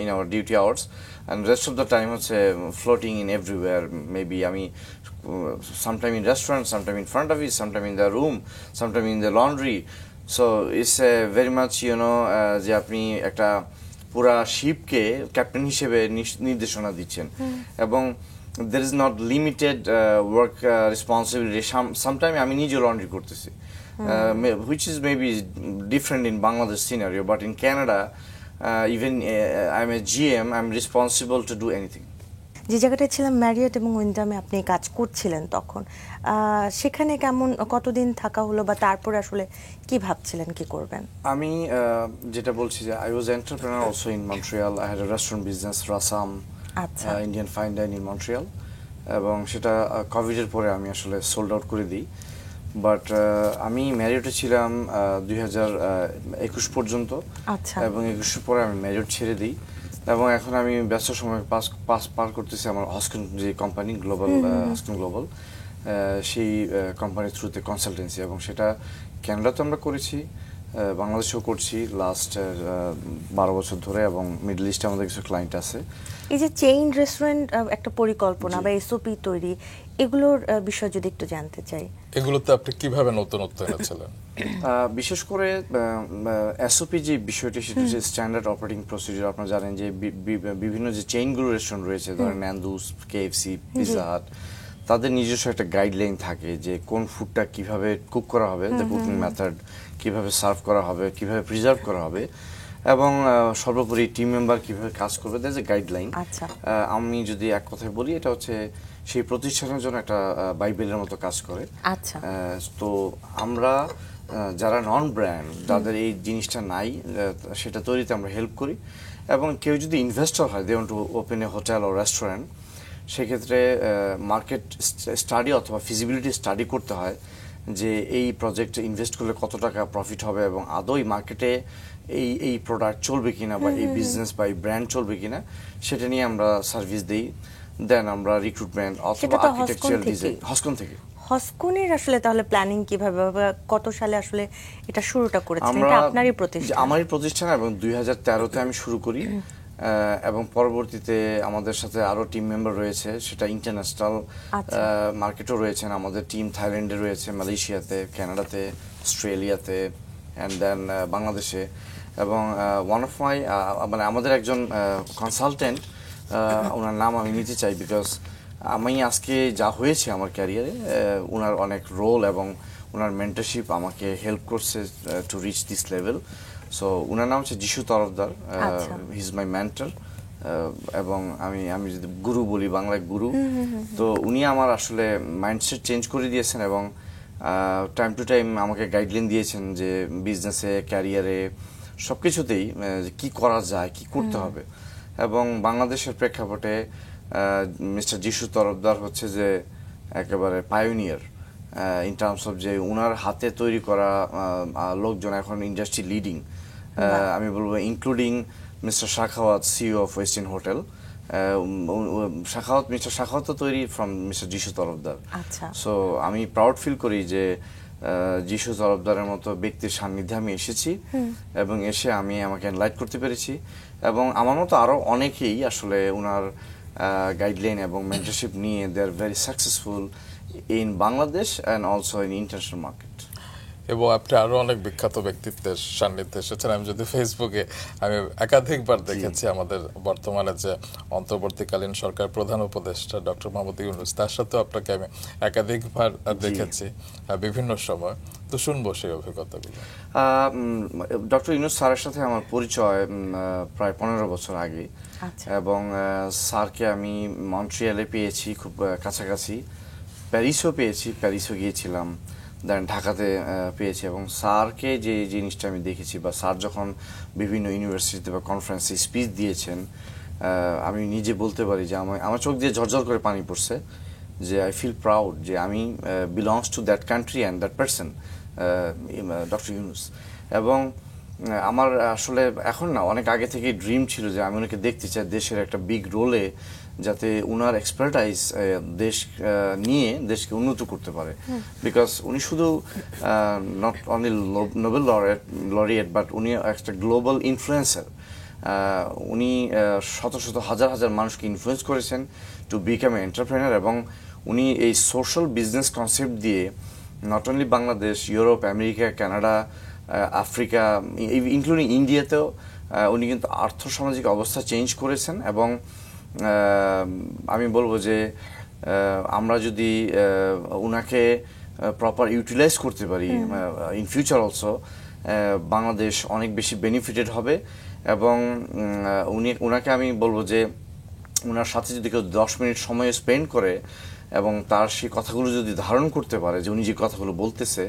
in our duty hours, and rest of the time হচ্ছে floating in everywhere. Maybe আমি sometime in restaurant, sometime in front office, sometime in the room, sometime in the laundry. So it's very much যে আপনি একটা পুরা শিপকে captain হিসেবে নির্দেশনা দিচ্ছেন, এবং there is not limited work responsibility. Sometime আমি নিজে লন্ড্রি করতেছি, which is maybe different in Bangladesh scenario, but in Canada even I'm a GM, I'm responsible to do anything. যে জায়গাটায় ছিলাম ম্যারিয়ট এবং উইন্ডামে আপনি কাজ করছিলেন, তখন সেখানে কেমন কতদিন থাকা হলো, বা তারপরে আসলে কি ভাবছিলেন কি করবেন? আমি যেটা বলছি যে I was entrepreneur also in Montreal. I had a restaurant business, Rasam, Indian fine dine in Montreal, এবং সেটা কোভিডের পরে আমি আসলে সোল্ড আউট করে দিই। বাট আমি ম্যারিয়টে ছিলাম 2021 পর্যন্ত, এবং 21 পরে আমি ম্যারিয়ট ছেড়ে দিই, এবং এখন আমি ব্যস্ত সময় পার করতেছি আমার হসকন যে কোম্পানি, গ্লোবাল হসকন গ্লোবাল, সেই কোম্পানির থ্রুতে কনসালটেন্সি, এবং সেটা কানাডাতে আমরা করেছি, বাংলাদেশেও করছি লাস্ট 12 বছর ধরে, এবং মিডল ইস্টে আমাদের কিছু ক্লায়েন্ট আছে। এই যে চেইন রেস্টুরেন্ট একটা পরিকল্পনা বা এসওপি তৈরি, এগুলোর বিষয় যদি একটু জানতে চাই। এগুলোতে আপনি কিভাবে নতুনত্ব এনেছিলেন? বিশেষ করে এসওপি যে বিষয়টি, সেটা হচ্ছে স্ট্যান্ডার্ড অপারেটিং প্রসিডিউর। আপনারা জানেন যে বিভিন্ন যে চেইনগুলো রেস্টুরেন্ট রয়েছে, ধরেন ন্যান্দুস, কেএফসি, পিৎজা হাট, তাদের নিজস্ব একটা গাইডলাইন থাকে যে কোন ফুডটা কিভাবে কুক করা হবে, দ্য কুকিং মেথড, কিভাবে সার্ভ করা হবে, কিভাবে প্রিজার্ভ করা হবে, এবং সর্বোপরি টিম মেম্বার কিভাবে কাজ করবে, দ্যাটস এ গাইডলাইন। আমি যদি এক কথায় বলি, এটা হচ্ছে সেই প্রতিষ্ঠানের জন্য একটা বাইবেলের মতো কাজ করে। তো আমরা যারা নন ব্র্যান্ড, যাদের এই জিনিসটা নাই, সেটা তৈরিতে আমরা হেল্প করি। এবং কেউ যদি ইনভেস্টর হয়, they want to open a hotel ও রেস্টুরেন্ট, সেক্ষেত্রে মার্কেট স্টাডি অথবা ফিজিবিলিটি স্টাডি করতে হয় যে এই প্রজেক্টে ইনভেস্ট করলে কত টাকা প্রফিট হবে, এবং আদৌ মার্কেটে এই প্রোডাক্ট চলবে কিনা, বা এই বিজনেস বা এই ব্র্যান্ড চলবে কিনা, সেটা নিয়ে আমরা সার্ভিস দিই। দেন আমরা রিক্রুটমেন্ট অথবা আর্কিটেকচারাল ডিজাইন হসকন থেকে। হসকনের আসলে তাহলে প্ল্যানিং কিভাবে, কত সালে আসলে এটা শুরুটা করেছিলেন? এটা আপনারই প্রতিষ্ঠান? আমারই প্রতিষ্ঠান, এবং 2013-তে আমি শুরু করি, এবং পরবর্তীতে আমাদের সাথে আরো টিম মেম্বার রয়েছে, সেটা ইন্টারন্যাশনাল মার্কেটও রয়েছেন। আমাদের টিম থাইল্যান্ডে রয়েছে, মালয়েশিয়াতে, কানাডাতে, অস্ট্রেলিয়াতে, অ্যান্ড দেন বাংলাদেশে। এবং ওয়ান অফ মাই মানে আমাদের একজন কনসালটেন্ট, ওনার নাম আমি নিতে চাই, বিকজ আমি আজকে যা হয়েছে আমার ক্যারিয়ারে, ওনার অনেক রোল এবং ওনার মেন্টরশিপ আমাকে হেল্প করছে to reach this level. So ওনার নাম হচ্ছে Jishu Tarafdar, he is my mentor, এবং আমি যদি গুরু বলি, বাংলায় গুরু। তো উনি আমার আসলে মাইন্ডসেট চেঞ্জ করে দিয়েছেন, এবং টাইম টু টাইম আমাকে গাইডলাইন দিয়েছেন যে বিজনেসে, ক্যারিয়ারে, সবকিছুতেই কি করা যায়, কি করতে হবে। এবং বাংলাদেশের প্রেক্ষাপটে মিস্টার যিশু তরফদার হচ্ছে যে একেবারে পায়োনিয়ার ইন টার্মস অফ যে উনার হাতে তৈরি করা লোকজন এখন ইন্ডাস্ট্রি লিডিং, আমি বলবো, including mister Shakhawat, CEO of ওয়েস্টিন hotel. Mister Shakhawat তো তৈরি ফ্রম মিস্টার যিশু তরফদার। সো আমি প্রাউড ফিল করি যে যিশু তরফদারের মতো ব্যক্তির সান্নিধ্যে আমি এসেছি, এবং এসে আমি আমাকে এনলাইট করতে পেরেছি। এবং আমার মতো আরো অনেকেই আসলে উনার গাইডলাইন এবং মেন্টরশিপ নিয়ে they are very successful in Bangladesh and also in international market. এবং আপনি আরো অনেক বিখ্যাত ব্যক্তিত্বের সান্নিধ্যে এসেছেন। আমি যদি ফেসবুকে আমি একাধিকবার দেখেছি আমাদের বর্তমানে যে অন্তর্বর্তীকালীন সরকার প্রধান উপদেষ্টা ডক্টর মোহাম্মদ ইউনূস, তার সাথেও আপনাকে আমি একাধিকবার দেখেছি বিভিন্ন সময়। তো শুনবো সেই অভিজ্ঞতাগুলো। ডক্টর ইউনূস স্যারের সাথে আমার পরিচয় প্রায় 15 বছর আগে, এবং স্যারকে আমি মন্ট্রিয়ালে পেয়েছি, খুব কাছাকাছি, প্যারিসও পেয়েছি, প্যারিসও গিয়েছিলাম, দেন ঢাকাতে পেয়েছি। এবং স্যারকে যে জিনিসটা আমি দেখেছি, বা স্যার যখন বিভিন্ন ইউনিভার্সিটিতে বা কনফারেন্সে স্পিচ দিয়েছেন, আমি নিজে বলতে পারি যে আমার চোখ দিয়ে ঝরঝর করে পানি পড়ছে, যে আই ফিল প্রাউড যে আমি belongs to that country and that person, doctor Yunus. এবং আমার আসলে এখন না, অনেক আগে থেকে ড্রিম ছিল যে আমি ওনাকে দেখতে চাই দেশের একটা বিগ রোলে, যাতে উনার এক্সপার্টাইজ দেশ নিয়ে দেশকে উন্নত করতে পারে। বিকজ উনি শুধু not only Nobel laureate, but উনি একটা গ্লোবাল ইনফ্লুয়েন্সার। উনি শত শত হাজার হাজার মানুষকে ইনফ্লুয়েন্স করেছেন টু বিকাম এ এন্টারপ্রেনার, এবং উনি এই সোশ্যাল বিজনেস কনসেপ্ট দিয়ে not only Bangladesh, Europe, America, Canada, Africa, including ইন্ডিয়াতেও উনি কিন্তু আর্থসামাজিক অবস্থা চেঞ্জ করেছেন। এবং আমি বলবো যে আমরা যদি উনাকে প্রপার ইউটিলাইজ করতে পারি ইন ফিউচার অলসো, বাংলাদেশ অনেক বেশি বেনিফিটেড হবে। এবং উনাকে আমি বলবো যে উনার সাথে যদি কেউ 10 মিনিট সময় স্পেন্ড করে, এবং তার সেই কথাগুলো যদি ধারণ করতে পারে, যে উনি যে কথাগুলো বলতেছে,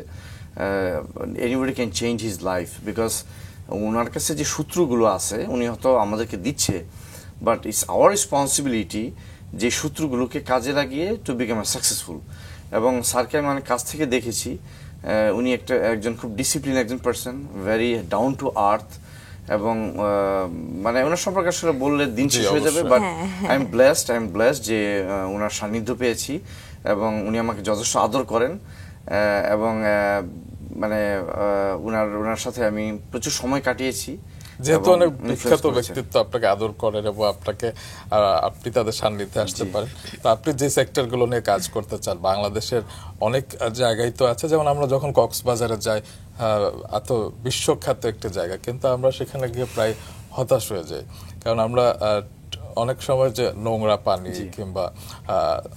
anybody can change his life, because ওনার কাছে যে সূত্রগুলো আছে উনি হয়তো আমাদেরকে দিচ্ছে, বাট ইটস আওয়ার রেসপন্সিবিলিটি যে সূত্রগুলোকে কাজে লাগিয়ে টু বিকাম সাকসেসফুল। এবং স্যারকে আমি অনেক কাছ থেকে দেখেছি, উনি একজন খুব ডিসিপ্লিন একজন person, very down to earth, এবং মানে ওনার সম্পর্কে আসলে বললে দিন শেষ হয়ে যাবে। বাট আই এম ব্লেসড যে ওনার সান্নিধ্য পেয়েছি, এবং উনি আমাকে যথেষ্ট আদর করেন। এবং মানে ওনার সাথে আমি প্রচুর সময় কাটিয়েছি। যেহেতু অনেক বিখ্যাত ব্যক্তিত্ব আপনাকে আদর করেন এবং আপনি তাদের সান্নিধ্যে আসতে পারেন, তো আপনি যে সেক্টরগুলো নিয়ে কাজ করতে চান বাংলাদেশের অনেক জায়গায় তো আছে, যেমন আমরা যখন কক্সবাজারে যাই এত বিশ্বখ্যাত একটা জায়গা, কিন্তু আমরা সেখানে গিয়ে প্রায় হতাশ হয়ে যাই, কারণ আমরা অনেক সময় যে নোংরা পানি কিংবা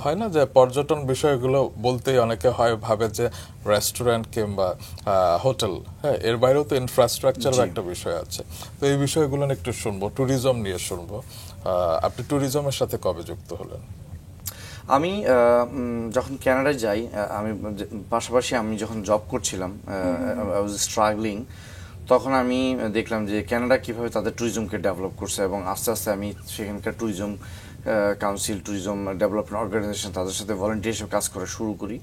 হয় না যে পর্যটন বিষয়গুলো বলতেই অনেকে হয় ভাবে যে রেস্টুরেন্ট কিংবা হোটেল, হ্যাঁ এর বাইরেও তো ইনফ্রাস্ট্রাকচার একটা বিষয় আছে। তো এই বিষয়গুলো নিয়ে একটু শুনবো, ট্যুরিজম নিয়ে শুনবো। আপনি ট্যুরিজমের সাথে কবে যুক্ত হলেন? আমি যখন কানাডায় যাই, আমি পাশাপাশি আমি যখন জব করছিলাম, আই ওয়াজ স্ট্রাগলিং, তখন আমি দেখলাম যে কানাডা কিভাবে তাদের ট্যুরিজমকে ডেভেলপ করছে, এবং আস্তে আস্তে আমি সেখানকার tourism council, tourism development organisation তাদের সাথে ভলান্টিয়ার হিসেবে কাজ করা শুরু করি।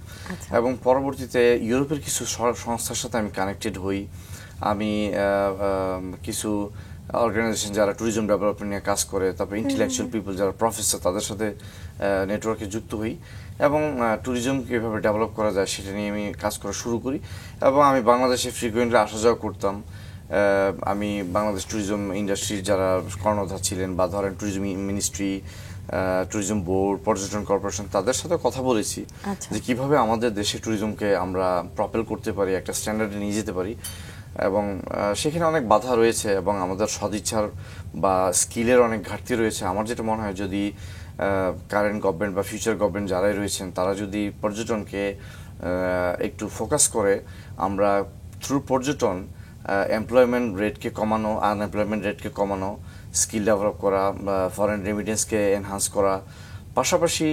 এবং পরবর্তীতে ইউরোপের কিছু সংস্থার সাথে আমি কানেক্টেড হই। আমি কিছু অর্গানাইজেশন যারা ট্যুরিজম ডেভেলপমেন্ট নিয়ে কাজ করে, তারপর ইন্টেলেকচুয়াল পিপল যারা প্রফেসর, তাদের সাথে নেটওয়ার্কে যুক্ত হই এবং ট্যুরিজম কীভাবে ডেভেলপ করা যায় সেটা নিয়ে আমি কাজ করা শুরু করি। এবং আমি বাংলাদেশে ফ্রিকুয়েন্টলি আসা যাওয়া করতাম। আমি বাংলাদেশ ট্যুরিজম ইন্ডাস্ট্রির যারা কর্ণধার ছিলেন, বা ধরেন ট্যুরিজম মিনিস্ট্রি, ট্যুরিজম বোর্ড, পর্যটন কর্পোরেশন, তাদের সাথে কথা বলেছি যে কিভাবে আমাদের দেশে ট্যুরিজমকে আমরা প্রপেল করতে পারি, একটা স্ট্যান্ডার্ডে নিয়ে যেতে পারি। এবং সেখানে অনেক বাধা রয়েছে এবং আমাদের সদিচ্ছার বা স্কিলের অনেক ঘাটতি রয়েছে। আমার যেটা মনে হয়, যদি কারেন্ট গভর্নমেন্ট বা ফিউচার গভর্নমেন্ট যারাই রয়েছেন, তারা যদি পর্যটনকে একটু ফোকাস করে, আমরা থ্রু পর্যটন এমপ্লয়মেন্ট রেটকে কমানো, আনএমপ্লয়মেন্ট রেটকে কমানো, স্কিল ডেভেলপ করা, ফরেন রেমিটেন্সকে এনহান্স করা, পাশাপাশি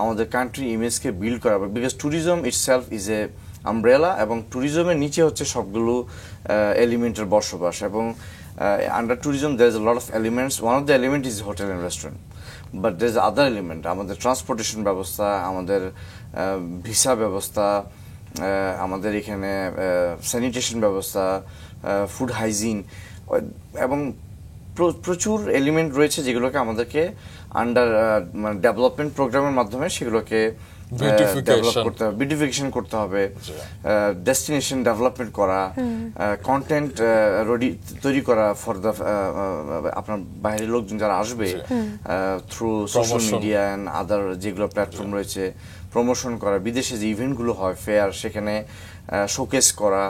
আমাদের কান্ট্রি ইমেজকে বিল্ড করা। Because tourism itself is a umbrella, এবং ট্যুরিজমের নিচে হচ্ছে সবগুলো এলিমেন্টের বসবাস। এবং under tourism there is a lot of elements. One of the element is hotel and restaurant, but there is other element. আমাদের ট্রান্সপোর্টেশন ব্যবস্থা, আমাদের ভিসা ব্যবস্থা, আমাদের এখানে স্যানিটেশন ব্যবস্থা, ফুড হাইজিন, এবং প্রচুর এলিমেন্ট রয়েছে যেগুলোকে আমাদেরকে আন্ডার ডেভেলপমেন্ট প্রোগ্রামের মাধ্যমে সেগুলোকে ডেভেলপ করতে হবে, বিউটিফিকেশন করতে হবে, ডেস্টিনেশন ডেভেলপমেন্ট করা, কন্টেন্ট তৈরি করা ফর দ্য আপনার বাইরের লোকজন যারা আসবে, through social media and other যেগুলো প্ল্যাটফর্ম রয়েছে, প্রমোশন করা, বিদেশে যে ইভেন্টগুলো হয় ফেয়ার, সেখানে শোকেস করা।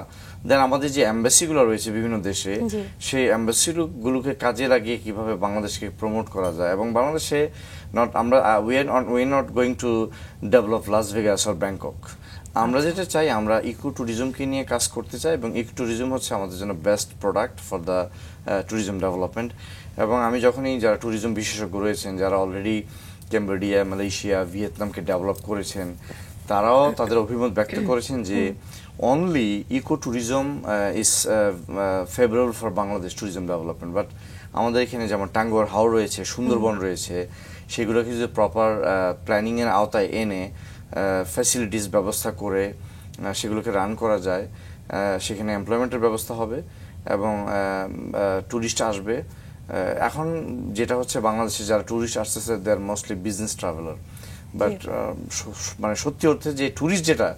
দেন আমাদের যে এম্বাসিগুলো রয়েছে বিভিন্ন দেশে, সেই এম্বাসিগুলোকে কাজে লাগিয়ে কিভাবে বাংলাদেশকে প্রমোট করা যায়। এবং বাংলাদেশে we are not going to develop Las Vegas or Bangkok. আমরা যেটা চাই, আমরা ইকো ট্যুরিজমকে নিয়ে কাজ করতে চাই, এবং ইকো ট্যুরিজম হচ্ছে আমাদের জন্য best product for the tourism development. এবং আমি যখনই যারা ট্যুরিজম বিশেষজ্ঞ রয়েছেন, যারা অলরেডি ক্যাম্বোডিয়া, মালয়েশিয়া, ভিয়েতনামকে ডেভেলপ করেছেন, তারাও তাদের অভিমত ব্যক্ত করেছেন যে only eco-tourism is favorable for Bangladesh tourism development. But আমাদের এখানে যেমন টাঙ্গুয়ার হাওর রয়েছে, সুন্দরবন রয়েছে, সেগুলোকে যদি প্রপার প্ল্যানিংয়ের আওতায় এনে ফ্যাসিলিটিস ব্যবস্থা করে সেগুলোকে রান করা যায়, সেখানে এমপ্লয়মেন্টের ব্যবস্থা হবে এবং ট্যুরিস্ট আসবে। এখন যেটা হচ্ছে, বাংলাদেশে যারা ট্যুরিস্ট আসতেছে দে আর মোস্টলি বিজনেস ট্রাভেলার, বাট মানে সত্যি অর্থে যে ট্যুরিস্ট যেটা,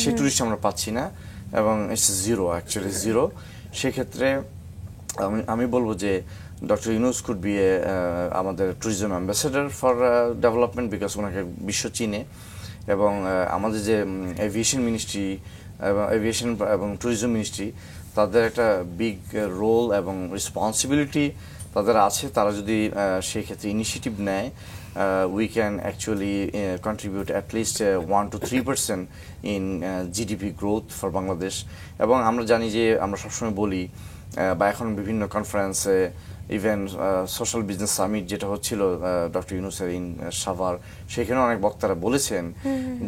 সেই ট্যুরিস্ট আমরা পাচ্ছি না, এবং ইটস জিরো, অ্যাকচুয়ালি জিরো। সেক্ষেত্রে আমি বলবো যে ডক্টর ইউনুস কুড বি আমাদের tourism ambassador for development, because ওনাকে বিশ্ব চিনে। এবং আমাদের যে এভিয়েশন মিনিস্ট্রি এবং ট্যুরিজম মিনিস্ট্রি, তাদের একটা বিগ রোল এবং রেসপন্সিবিলিটি তাদের আছে। তারা যদি সেই ক্ষেত্রে ইনিশিয়েটিভ নেয়, we can actually contribute at least 1 to 3% in GDP growth for Bangladesh. এবং আমরা জানি যে, আমরা সবসময় বলি, বা এখন বিভিন্ন কনফারেন্সে, ইভেন সোশ্যাল বিজনেস সামিট যেটা হচ্ছিল ডক্টর ইউনুসের ইন সাভার, সেখানে অনেক বক্তারা বলেছেন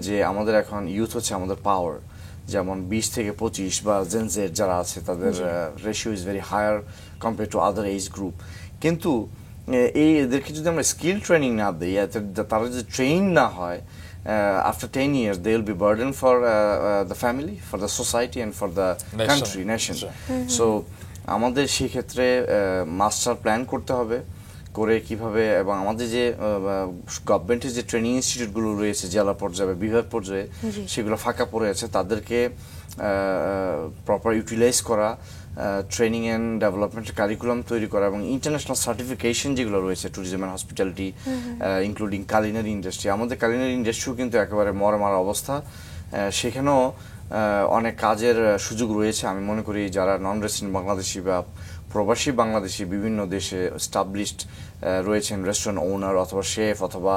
যে আমাদের এখন ইউথ হচ্ছে আমাদের পাওয়ার। যেমন 20 থেকে 25 বা জেনজেড যারা আছে, তাদের ratio is very higher compare to other age group. কিন্তু এদেরকে যদি আমরা স্কিল ট্রেনিং না দিই, তারা যদি ট্রেন না হয়, after 10 years they will be burden for the family, for the society and for the country, nation. So আমাদের সেই ক্ষেত্রে মাস্টার প্ল্যান করতে হবে, করে কিভাবে, এবং আমাদের যে গভর্নমেন্টের যে ট্রেনিং ইনস্টিটিউটগুলো রয়েছে জেলা পর্যায়ে বিভাগ পর্যায়ে সেগুলো ফাঁকা পড়ে আছে, তাদেরকে প্রপার ইউটিলাইজ করা, ট্রেনিং অ্যান্ড ডেভেলপমেন্টের কারিকুলাম তৈরি করা এবং ইন্টারন্যাশনাল সার্টিফিকেশন যেগুলো রয়েছে tourism and hospitality including culinary industry. আমাদের কালিনারি ইন্ডাস্ট্রিও কিন্তু একেবারে মরমার অবস্থা, সেখানেও অনেক কাজের সুযোগ রয়েছে। আমি মনে করি যারা নন রেসিডেন্ট বাংলাদেশি বা প্রবাসী বাংলাদেশি বিভিন্ন দেশে এস্টাবলিশড রয়েছেন, রেস্টুরেন্ট ওনার অথবা শেফ অথবা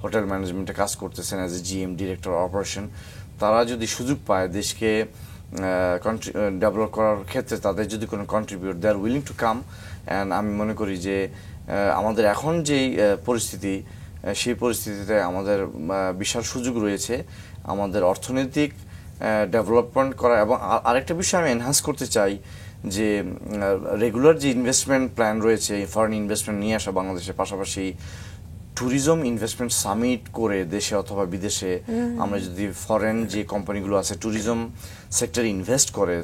হোটেল ম্যানেজমেন্টে কাজ করতেছেন as a GM, director operation, তারা যদি সুযোগ পায় দেশকে ডেভেলপ করার ক্ষেত্রে, তাদের যদি কোনো contribute, they are willing to come. And আমি মনে করি যে আমাদের এখন যেই পরিস্থিতি, সেই পরিস্থিতিতে আমাদের বিশাল সুযোগ রয়েছে আমাদের অর্থনৈতিক ডেভেলপমেন্ট করা। এবং আরেকটা বিষয় আমি এনহান্স করতে চাই যে রেগুলার যে ইনভেস্টমেন্ট প্ল্যান রয়েছে, ফরেন ইনভেস্টমেন্ট নিয়ে আসা বাংলাদেশের পাশাপাশি ট্যুরিজম ইনভেস্টমেন্ট সামিট করে দেশে অথবা বিদেশে আমরা যদি ফরেন যে কোম্পানিগুলো আছে ট্যুরিজম সেক্টরে ইনভেস্ট করে,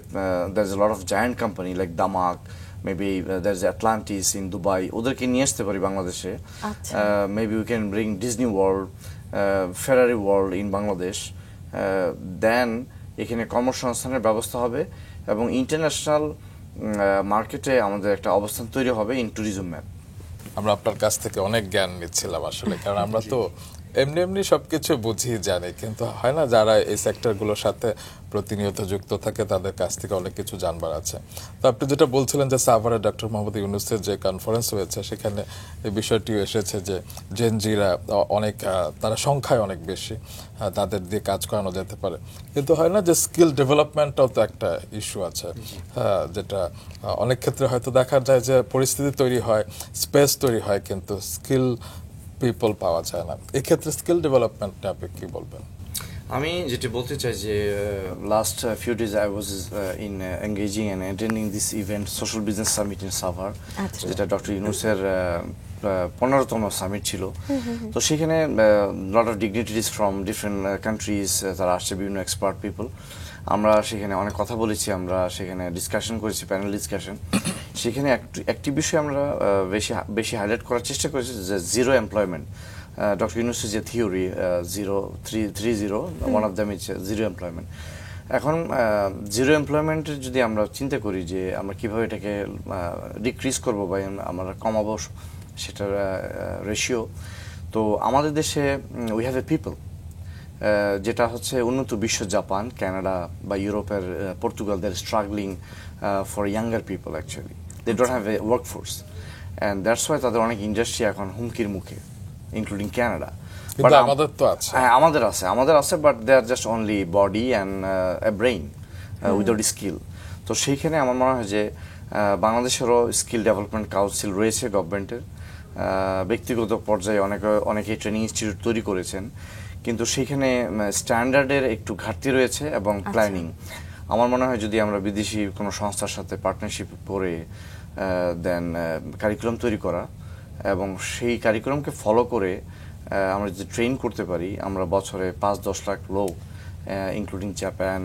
there is a lot of giant company like Damac, maybe there is Atlantis in Dubai, ওদেরকে নিয়ে আসতে পারি বাংলাদেশে। Maybe we can bring Disney world, Ferrari world in Bangladesh, then এখানে কর্মসংস্থানের ব্যবস্থা হবে এবং ইন্টারন্যাশনাল মার্কেটে আমাদের একটা অবস্থান তৈরি হবে ইন ট্যুরিজম ম্যাপ। আমরা আপনার কাছ থেকে অনেক জ্ঞান নিচ্ছিলাম আসলে, কারণ আমরা তো এমনি এমনি সবকিছু বুঝি জানি, কিন্তু হয় না যারা এই সেক্টরগুলোর সাথে প্রতিনিয়ত যুক্ত থাকে তাদের কাছ থেকে অনেক কিছু জানবার আছে। তো আপনি যেটা বলছিলেন যে সাভারে ডক্টর মোহাম্মদ ইউনূসের যে কনফারেন্স হয়েছে সেখানে এই বিষয়টিও এসেছে যে জেনজিরা অনেক, তারা সংখ্যায় অনেক বেশি, তাদের দিয়ে কাজ করানো যেতে পারে, কিন্তু হয় না যে স্কিল ডেভেলপমেন্টটাও তো একটা ইস্যু আছে, যেটা অনেক ক্ষেত্রে হয়তো দেখা যায় যে পরিস্থিতি তৈরি হয়, স্পেস তৈরি হয়, কিন্তু স্কিল পিপল পাওয়া যায় না। এক্ষেত্রে স্কিল ডেভেলপমেন্ট নিয়ে আপনি কি বলবেন? আমি যেটা বলতে চাই যে last few days I was in engaging and attending this event social business summit in Savar, যেটা ডক্টর ইউনূসের 15তম সামিট ছিল। তো সেখানে lot of dignitaries from different countries তারা আসছে, বিভিন্ন এক্সপার্ট পিপল। আমরা সেখানে অনেক কথা বলেছি, আমরা সেখানে ডিসকাশন করেছি, প্যানেল ডিসকাশন। সেখানে একটি বিষয় আমরা বেশি হাইলাইট করার চেষ্টা করেছি যে জিরো এমপ্লয়মেন্ট। ডক্টর ইউনূসের যে theory 0-3-0, one of them is zero employment. এখন জিরো এমপ্লয়মেন্টের যদি আমরা চিন্তা করি যে আমরা কীভাবে এটাকে ডিক্রিজ করবো বা আমরা কমাবো সেটার রেশিও, তো আমাদের দেশে উই হ্যাভ এ পিপল, যেটা হচ্ছে উন্নত বিশ্ব, জাপান, কানাডা বা ইউরোপের Portugal, they are struggling for younger people actually, they don't have a workforce, and that's why তাদের অনেক ইন্ডাস্ট্রি এখন হুমকির মুখে, ইনক্লুডিং কানাডা। কিন্তু আমাদের তো আছে, হ্যাঁ আমাদের আছে, but they are just only body and a brain without skill. তো সেইখানে আমার মনে হয় যে বাংলাদেশেরও স্কিল ডেভেলপমেন্ট কাউন্সিল রয়েছে গভর্নমেন্টের, ব্যক্তিগত পর্যায়ে অনেকে ট্রেনিং ইনস্টিটিউট তৈরি করেছেন, কিন্তু সেখানে স্ট্যান্ডার্ডের একটু ঘাটতি রয়েছে এবং প্ল্যানিং। আমার মনে হয় যদি আমরা বিদেশি কোনো সংস্থার সাথে পার্টনারশিপ করে দেন কারিকুলাম তৈরি করা এবং সেই কারিকুলামকে ফলো করে আমরা যদি ট্রেন করতে পারি, আমরা বছরে 5-10 লাখ লোক ইনক্লুডিং জাপান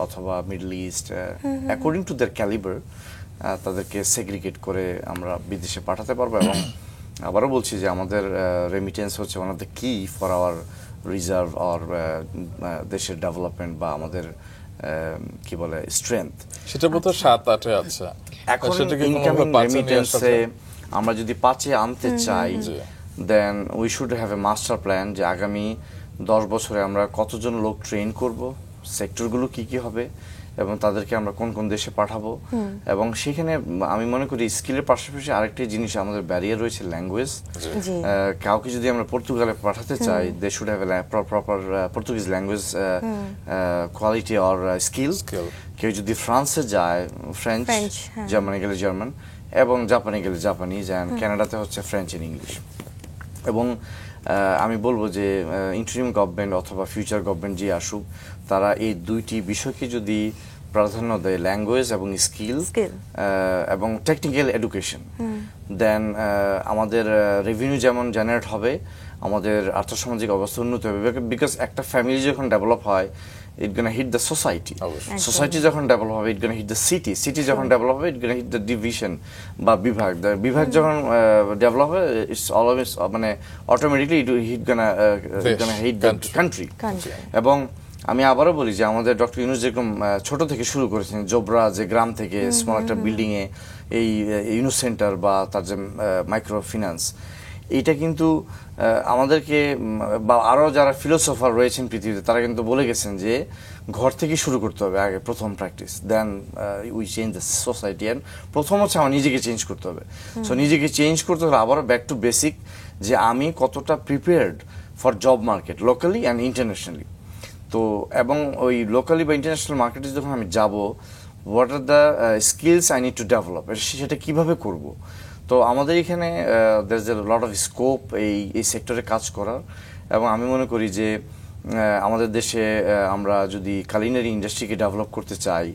অথবা middle east according to their calibre, তাদেরকে সেগ্রিগেট করে আমরা বিদেশে পাঠাতে পারবো। এবং আবারও বলছি যে আমাদের রেমিটেন্স হচ্ছে ওয়ান অফ দ্য কি ফর আওয়ার রিজার্ভ আর দেশের ডেভেলপমেন্ট বা আমাদের কি বলে স্ট্রেংথ, সেটা মতো 7-8 আছে। এখন ইনকামিং রেমিটেন্সে আমরা যদি 5-এ আনতে চাই, then we should have a master plan যে আগামী 10 বছরে আমরা কতজন লোক ট্রেন করব, সেক্টরগুলো কি কি হবে এবং তাদেরকে আমরা কোন কোন দেশে পাঠাবো। এবং সেখানে আমি মনে করি স্কিলের পাশাপাশি আরেকটি জিনিস আমাদের ব্যারিয়ার রয়েছে, ল্যাঙ্গুয়েজ। কাউকে যদি আমরা পর্তুগালে পাঠাতে চাই, they should have a proper Portuguese language quality or skill. কেউ যদি ফ্রান্সে যায়, ফ্রেঞ্চ, জার্মানি গেলে জার্মান, এবং জাপানে গেলে জাপানিজ, অ্যান্ড কানাডাতে হচ্ছে ফ্রেঞ্চ এন্ড ইংলিশ। এবং আমি বলবো যে ইন্টারিম গভর্নমেন্ট অথবা ফিউচার গভর্নমেন্ট যে আসুক, তারা এই দুইটি বিষয়কে যদি প্রাধান্য দেয়, ল্যাঙ্গুয়েজ এবং স্কিল এবং টেকনিক্যাল এডুকেশন, দেন আমাদের রেভিনিউ যেমন জেনারেট হবে, আমাদের আর্থসামাজিক অবস্থা উন্নত হবে, বিকজ একটা ফ্যামিলি যখন ডেভেলপ হয় it gonna hit the society. Society যখন ডেভেলপ হবে it gonna hit the city. City যখন ডেভেলপ হবে it gonna hit the division বা বিভাগ. বিভাগ যখন ডেভেলপ হবে it's always মানে automatically it gonna hit the country. এবং আমি আবারও বলি যে আমাদের ডক্টর ইউনূস যেরকম ছোট থেকে শুরু করেছেন, জোবরা যে গ্রাম থেকে স্মল একটা বিল্ডিং এ এই ইউনূস সেন্টার বা তার যে মাইক্রো ফিন্যান্স, এইটা কিন্তু আমাদেরকে বা আরো যারা ফিলোসফার রয়েছেন পৃথিবীতে তারা কিন্তু বলে গেছেন যে ঘর থেকে শুরু করতে হবে আগে, প্রথম practice, then we change the society. And প্রথম হচ্ছে আমার নিজেকে চেঞ্জ করতে হবে। সো নিজেকে চেঞ্জ করতে হলে আবারও ব্যাক টু বেসিক, যে আমি কতটা prepared for job market locally and internationally. তো এবং ওই লোকালি বা ইন্টারন্যাশনাল মার্কেটে যখন আমি যাব, what are the skills I need to develop, সেটা কিভাবে করব। তো আমাদের এখানে দের is a lot of scope এই সেক্টরে কাজ করার। এবং আমি মনে করি যে আমাদের দেশে আমরা যদি কালিনারি ইন্ডাস্ট্রিকে ডেভেলপ করতে চাই,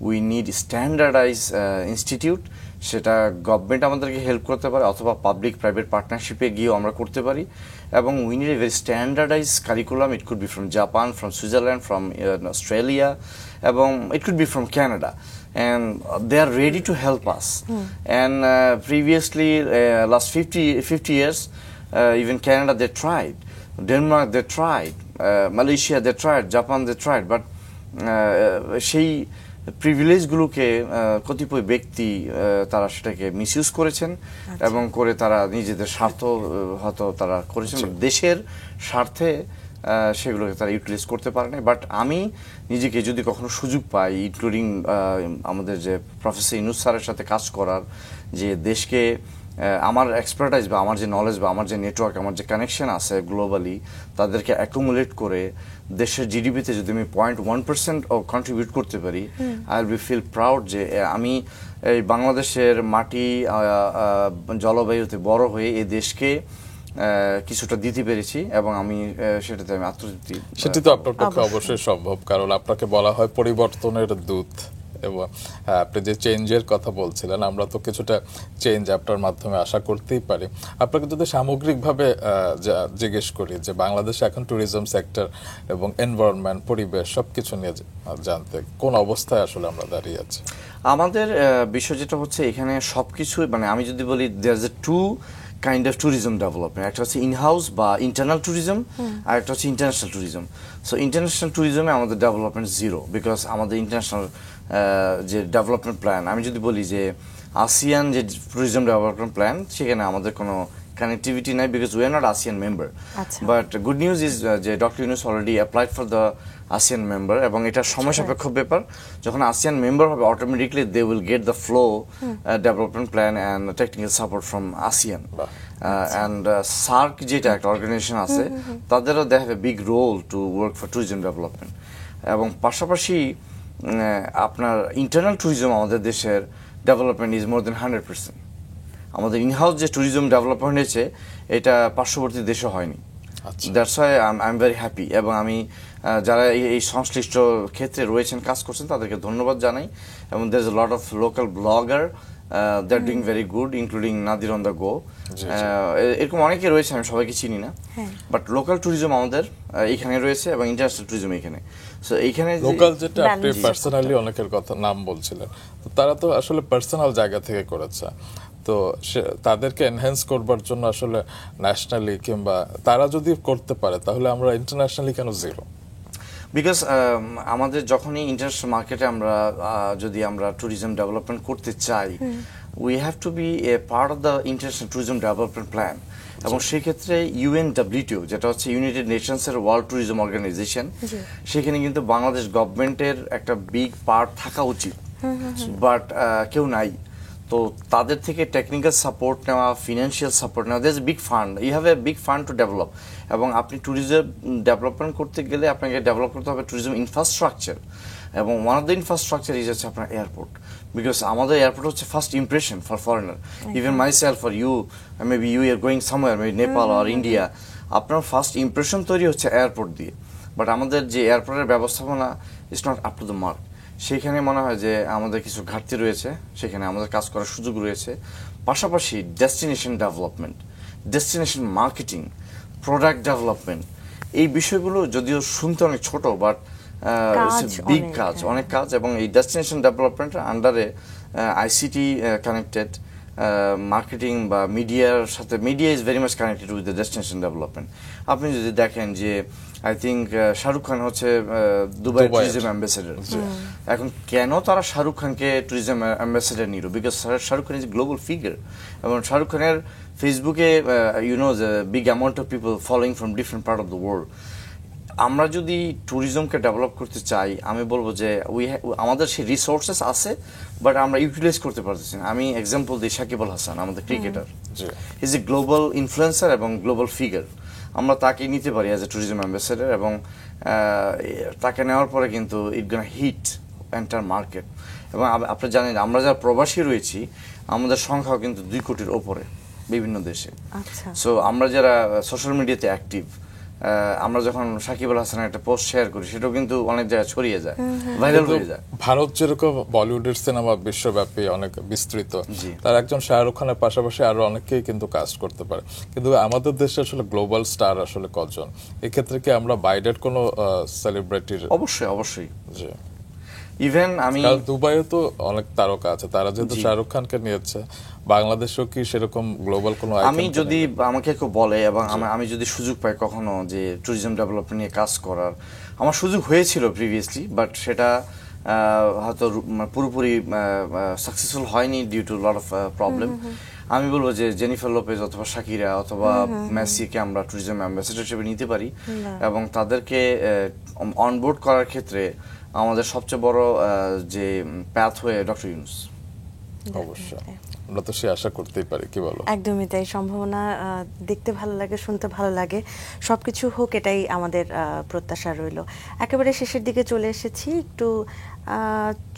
উই নিড স্ট্যান্ডার্ডাইজ ইনস্টিটিউট। সেটা গভর্নমেন্ট আমাদেরকে হেল্প করতে পারে অথবা পাবলিক প্রাইভেট পার্টনারশিপে গিয়েও আমরা করতে পারি। এবং we need a very standardise curriculum. It could be from Japan, from Switzerland, from Australia, এবং it could be from Canada, and they are ready to help us. And previously last 50 years, even Canada they tried, Denmark they tried, Malaysia they tried, Japan they tried, but সেই privilege গুলোকে কতিপয় ব্যক্তি তারা সেটাকে misuse করেছেন এবং করে তারা নিজেদের স্বার্থ হয়তো তারা করেছেন, দেশের স্বার্থে সেগুলোকে তারা ইউটিলাইজ করতে পারে না। বাট আমি নিজেকে যদি কখনো সুযোগ পাই, ইনক্লুডিং আমাদের যে প্রফেসর ইউনূস স্যারের সাথে কাজ করার, যে দেশকে আমার এক্সপার্টাইজ বা আমার যে নলেজ বা আমার যে নেটওয়ার্ক, আমার যে কানেকশন আছে গ্লোবালি, তাদেরকে অ্যাকুমুলেট করে দেশের জিডিপিতে যদি আমি 0.1% কন্ট্রিবিউট করতে পারি, I will be feel proud যে আমি এই বাংলাদেশের মাটি জলবায়ুতে বড় হয়ে এই দেশকে কিছুটা দিতে পেরেছি, এবং আমি সেটাতে আমি আত্মতৃপ্তি। সেটি তো আপনার পক্ষে অবশ্যই সম্ভব, কারণ আপনাকে বলা হয় পরিবর্তনের দূত। এবং আপনি যে চেঞ্জের কথা বলছিলেন, আমরা তো কিছুটা চেঞ্জ আপনার মাধ্যমে আশা করতেই পারি। আপনাকে যদি সামগ্রিকভাবে জিজ্ঞেস করি যে বাংলাদেশে এখন ট্যুরিজম সেক্টর এবং এনভায়রনমেন্ট, পরিবেশ সবকিছু নিয়ে জানতে কোন অবস্থায় আসলে আমরা দাঁড়িয়ে আছি? আমাদের বিষয় যেটা হচ্ছে এখানে সবকিছু, মানে আমি যদি বলি there is a two kind of tourism development. একটা হচ্ছে ইনহাউস বা ইন্টারনাল ট্যুরিজম, আর একটা হচ্ছে ইন্টারন্যাশনাল ট্যুরিজম। সো ইন্টারন্যাশনাল ট্যুরিজমে আমাদের ডেভেলপমেন্ট জিরো, বিকজ আমাদের ইন্টারন্যাশনাল যে ডেভেলপমেন্ট প্ল্যান, আমি যদি বলি যে আসিয়ান যে ট্যুরিজম ডেভেলপমেন্ট প্ল্যান, সেখানে আমাদের কোনো কানেক্টিভিটি নাই, because we are not ASEAN member. But good news is যে doctor Yunus already applied for the ASEAN member, এবং এটা সময় সাপেক্ষ ব্যাপার। যখন আসিয়ান মেম্বার হবে, automatically they will get the flow development plan and technical support from ASEAN. And SAARC যেটা একটা অর্গানাইজেশন আছে, তাদেরও they have a big role to work for tourism development. এবং পাশাপাশি আপনার ইন্টারনাল ট্যুরিজম আমাদের দেশের ডেভেলপমেন্ট ইজ মোর দেন 100%। আমাদের ইনহাউস যে ট্যুরিজম ডেভেলপমেন্ট হয়েছে, এটা পার্শ্ববর্তী দেশে হয়নি। That's why I am very happy. এবং আমি যারা এই সংশ্লিষ্ট ক্ষেত্রে রয়েছেন, কাজ করছেন, তাদেরকে ধন্যবাদ জানাই। এবং there is a lot of local blogger, they are doing very good, including Nadir on the go. এরকম অনেকে রয়েছে, আমি সবাইকে চিনি না, বাট লোকাল ট্যুরিজম আমাদের এখানে রয়েছে এবং ইন্টারন্যাশনাল ট্যুরিজম এখানে। সো এইখানে লোকাল যেটা আপনি পার্সোনালি অনেকের কথা নাম বলছিলেন, তো তারা তো আসলে পার্সোনাল জায়গা থেকে করেছে। তো তাদেরকে এনহ্যান্স করবার জন্য আসলে ন্যাশনালি কিংবা তারা যদি করতে পারে, তাহলে আমরা ইন্টারন্যাশনালি কেন জিরো? বিকজ আমাদের যখনই ইন্টারন্যাশনাল মার্কেটে যদি আমরা ট্যুরিজম ডেভেলপমেন্ট করতে চাই, we have to be a part of the international tourism development plan. এবং সেক্ষেত্রে UNWTO, যেটা হচ্ছে ইউনাইটেড নেশনসের ওয়ার্ল্ড ট্যুরিজম অর্গানাইজেশন, সেখানে কিন্তু বাংলাদেশ গভর্নমেন্টের একটা বিগ পার্ট থাকা উচিত, বাট কেউ নাই। তো তাদের থেকে টেকনিক্যাল সাপোর্ট নেওয়া, ফিনান্সিয়াল সাপোর্ট নেওয়া, there is big fund, you have a big fund to develop. এবং আপনি ট্যুরিজম ডেভেলপমেন্ট করতে গেলে আপনাকে ডেভেলপ করতে হবে ট্যুরিজম ইনফ্রাস্ট্রাকচার। এবং one of the infrastructure is হচ্ছে আপনার এয়ারপোর্ট, বিকজ আমাদের এয়ারপোর্ট হচ্ছে first impression for foreigner. Even myself for you, maybe you are going somewhere, maybe Nepal আর ইন্ডিয়া, আপনার ফার্স্ট ইমপ্রেশন তৈরি হচ্ছে এয়ারপোর্ট দিয়ে। বাট আমাদের যে এয়ারপোর্টের ব্যবস্থাপনা is not up to the mark. সেখানে মনে হয় যে আমাদের কিছু ঘাটতি রয়েছে, সেখানে আমাদের কাজ করার সুযোগ রয়েছে। পাশাপাশি destination development, destination marketing, product development, এই বিষয়গুলো যদিও শুনতে অনেক ছোট, বাট বিগ কাজ, অনেক কাজ। এবং এই ডেস্টিনেশন ডেভেলপমেন্টের আন্ডারে আইসিটি কানেক্টেড, মার্কেটিং বা মিডিয়ার সাথে, media is very much connected with the destination development. আপনি যদি দেখেন যে আই থিঙ্ক শাহরুখ খান হচ্ছে দুবাই ট্যুরিজম অ্যাম্বাসেডার। এখন কেন তারা শাহরুখ খানকে ট্যুরিজম অ্যাম্বাসেডার নিল? Because Shahrukh Khan is global figure, এবং শাহরুখ খানের ফেসবুকে you know the big amount of people following from different part of the world. আমরা যদি ট্যুরিজমকে ডেভেলপ করতে চাই, আমি বলবো যে আমাদের সেই রিসোর্সেস আছে, বাট আমরা ইউটিলাইজ করতে পারতেছি না। আমি এক্সাম্পল দিই সাকিব আল হাসান, আমাদের cricketer, is a global influencer এবং গ্লোবাল ফিগার। আমরা তাকে নিতে পারি অ্যাজ এ ট্যুরিজম অ্যাম্বাসেডার, এবং তাকে নেওয়ার পরে কিন্তু ইট গোনা হিট এন্টার মার্কেট। এবং আপনি জানেন আমরা যারা প্রবাসী রয়েছি, আমাদের সংখ্যাও কিন্তু 2 কোটির ওপরে বিভিন্ন দেশে। সো আমরা যারা সোশ্যাল মিডিয়াতে অ্যাক্টিভ, আমরা যখন সাকিব আল হাসানের একটা পোস্ট শেয়ার করি, সেটাও কিন্তু অনেক জায়গায় ছড়িয়ে যায়, ভাইরাল হয়ে যায়। ভারত যেরকম বলিউডের সিনেমা বিশ্বব্যাপী অনেক বিস্তৃত, তার একজন শাহরুখ খানের পাশাপাশি আরো অনেকেই কিন্তু কাস্ট করতে পারে, কিন্তু আমাদের দেশে আসলে গ্লোবাল স্টার আসলে কজন? এক্ষেত্রে কি আমরা বাইরের কোনো সেলিব্রিটির? অবশ্যই অবশ্যই। জি, ইভেন আমি দুবাইয়ে তো অনেক তারকা আছে, তারা যেহেতু শাহরুখ খানকে নিয়েছে, বাংলাদেশেও কি সেরকম গ্লোবাল কোনো? আমি যদি আমাকে কেউ বলে, এবং আমি যদি সুযোগ পাই কখনো যে ট্যুরিজম ডেভেলপমেন্ট নিয়ে কাজ করার, আমার সুযোগ হয়েছিল প্রিভিয়াসলি, বাট সেটা হয়তো পুরোপুরি সাকসেসফুল হয়নি due to lot of problem. আমি বলবো যে জেনিফার লোপেজ অথবা শাকিরা অথবা মেসিকে আমরা ট্যুরিজম অ্যাম্বাসেডর হিসেবে নিতে পারি, এবং তাদেরকে অনবোর্ড করার ক্ষেত্রে আমাদের সবচেয়ে বড় যে প্যাথ হয়ে ডক্টর ইউনুস। অবশ্যই আমরা তো সে আশা করতেই পারি, কি বলো? একদমই তাই। সম্ভাবনা দেখতে ভালো লাগে, শুনতে ভালো লাগে, সবকিছু হোক এটাই আমাদের প্রত্যাশা রইল। একেবারে শেষের দিকে চলে এসেছি, একটু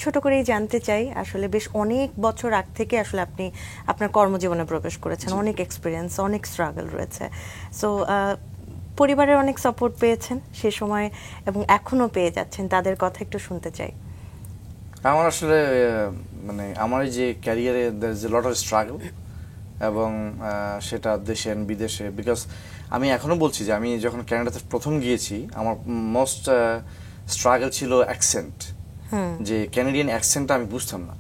ছোট করেই জানতে চাই, আসলে বেশ অনেক বছর আগ থেকে আসলে আপনি আপনার কর্মজীবনে প্রবেশ করেছেন, অনেক এক্সপিরিয়েন্স, অনেক স্ট্রাগল রয়েছে। সো পরিবারের অনেক সাপোর্ট পেয়েছেন সে সময় এবং এখনো পেয়ে যাচ্ছেন, তাদের কথা একটু শুনতে চাই। আমার আসলে মানে আমার এই যে ক্যারিয়ারে দের is a lot of struggle, এবং সেটা দেশে বিদেশে। বিকজ আমি এখনো বলছি যে আমি যখন কানাডাতে প্রথম গিয়েছি, আমার মোস্ট স্ট্রাগল ছিল অ্যাকসেন্ট, যে ক্যানাডিয়ান অ্যাকসেন্টটা আমি বুঝতাম না।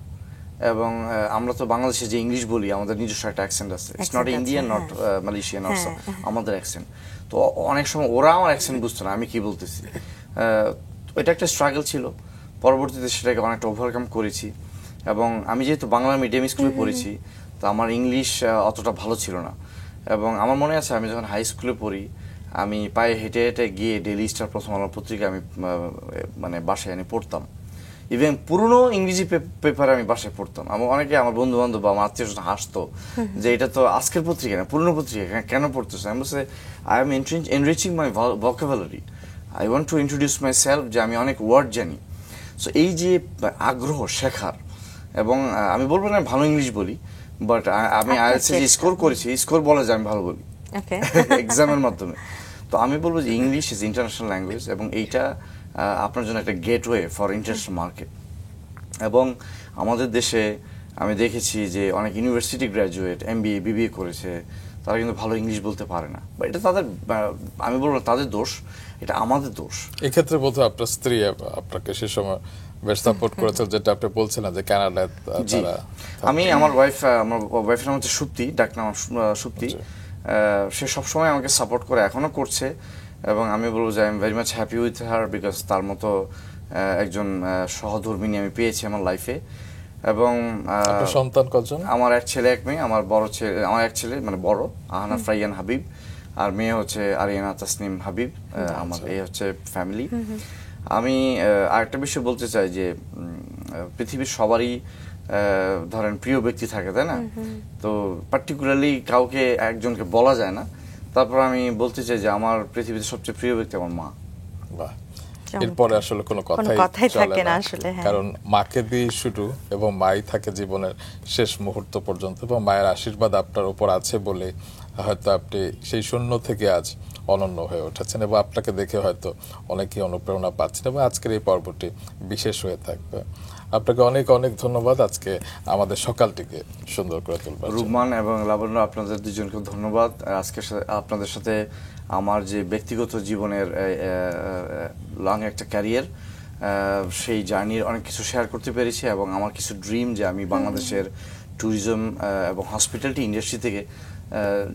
এবং আমরা তো বাংলাদেশে যে ইংলিশ বলি, আমাদের নিজস্ব একটা অ্যাকসেন্ট আছে, it's not Indian, not Malaysian also, আমাদের অ্যাকসেন্ট। তো অনেক সময় ওরা আমার অ্যাকসেন্ট বুঝতো না আমি কি বলতেছি। এটা একটা স্ট্রাগল ছিল। পরবর্তীতে সেটাকে অনেকটা ওভারকাম করেছি, এবং আমি যেহেতু বাংলা মিডিয়াম স্কুলে পড়েছি, তো আমার ইংলিশ অতটা ভালো ছিল না। এবং আমার মনে আছে আমি যখন হাই স্কুলে পড়ি, আমি পায়ে হেঁটে হেঁটে গিয়ে ডেইলি স্টার, প্রথম আলো পত্রিকা আমি মানে বাসায় এনে পড়তাম। ইভেন পুরনো ইংরেজি পেপার আমি বাসায় পড়তাম। অনেকে আমার বন্ধু বান্ধব বা আমার আত্মীয় স্বজন হাসতো যে এটা তো আজকের পত্রিকা না, পুরনো পত্রিকা, কেন পড়তেছে? আমি বলছি I am enriching my vocabulary, I want to introduce my self, যে আমি অনেক ওয়ার্ড জানি। সো এই যে আগ্রহ শেখার, এবং আমি বলবো না ভালো ইংলিশ বলি, বাট আমি আইএলটিএস যে স্কোর করেছি, স্কোর বলে যে আমি ভালো বলি এক্সামের মাধ্যমে। তো আমি বলবো যে ইংলিশ ইজ ইন্টারন্যাশনাল ল্যাঙ্গুয়েজ, এবং এইটা আপনার জন্য একটা গেটওয়ে ফর ইন্টারন্যাশনাল মার্কেট। এবং আমাদের দেশে আমি দেখেছি যে অনেক ইউনিভার্সিটি গ্র্যাজুয়েট এমবিএ বিবিএ করেছে, তারা কিন্তু ভালো ইংলিশ বলতে পারে না। বা এটা তাদের, আমি বলবো তাদের দোষ, এটা আমাদের দোষ। এক্ষেত্রে বোধহয় আপনার স্ত্রী আপনাকে সে সময় বেশ সাপোর্ট করেছে, যেটা আপনি বলছিলেন যে কানাডায় তারা। আমি আমার ওয়াইফের নাম হচ্ছে সুপ্তি, ডাকনাম সুপ্তি। সে সবসময় আমাকে সাপোর্ট করে, এখনো করছে, এবং আমি বলবো যে I am very much happy with her, because তার মতো একজন সহধর্মিনী আমি পেয়েছি আমার লাইফে। এবং সন্তান কজন? আমার এক ছেলে এক মেয়ে। আমার এক ছেলে মানে বড় আহানা ফ্রাইয়ান হাবিব, আর মেয়ে হচ্ছে আরিয়ানা তাসনিম হাবিব। আমার এই হচ্ছে ফ্যামিলি। আমি আরেকটা বিষয় বলতে চাই যে পৃথিবীর সবারই ধরেন প্রিয় ব্যক্তি থাকে, তাই না? তো পার্টিকুলারলি কাউকে একজনকে বলা যায় না। তারপর আমি বলতে চাই যে আমার পৃথিবীতে সবচেয়ে প্রিয় ব্যক্তি আমার মা। বাহ, এরপরে আসলে কোনো কথাই চলে না আসলে, কারণ মাকে দিয়ে শুরু, এবং মাই থাকে জীবনের শেষ মুহূর্ত পর্যন্ত, এবং মায়ের আশীর্বাদ আপনার উপর আছে বলে হয়তো আপনি সেই শূন্য থেকে আজ অনন্য হয়ে উঠেছেন, এবং আপনাকে দেখে হয়তো অনেকেই অনুপ্রেরণা পাচ্ছেন, এবং আজকের এই পর্বটি বিশেষ হয়ে থাকবে। আপনাকে অনেক অনেক ধন্যবাদ আজকে আমাদের সকালটিকে সুন্দর করে তুলবার জন্য। রুমান এবং লাবণ্য, আপনাদের দুজনকে ধন্যবাদ। আজকে আপনাদের সাথে আমার যে ব্যক্তিগত জীবনের লং একটা ক্যারিয়ার, সেই জার্নির অনেক কিছু শেয়ার করতে পেরেছি এবং আমার কিছু ড্রিম যে আমি বাংলাদেশের ট্যুরিজম এবং হসপিটালিটি ইন্ডাস্ট্রি থেকে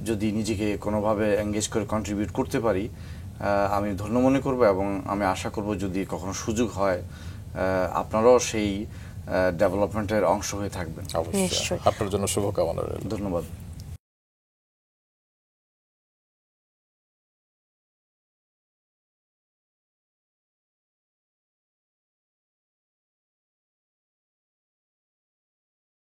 যদি নিজেকে কোনোভাবে এঙ্গেজ করে কন্ট্রিবিউট করতে পারি, আমি ধন্য মনে করব এবং আমি আশা করব যদি কখনো সুযোগ হয় আপনারাও সেই ডেভেলপমেন্টের অংশ হয়ে থাকবেন। অবশ্যই, আপনার জন্য শুভকামনা রইল। ধন্যবাদ।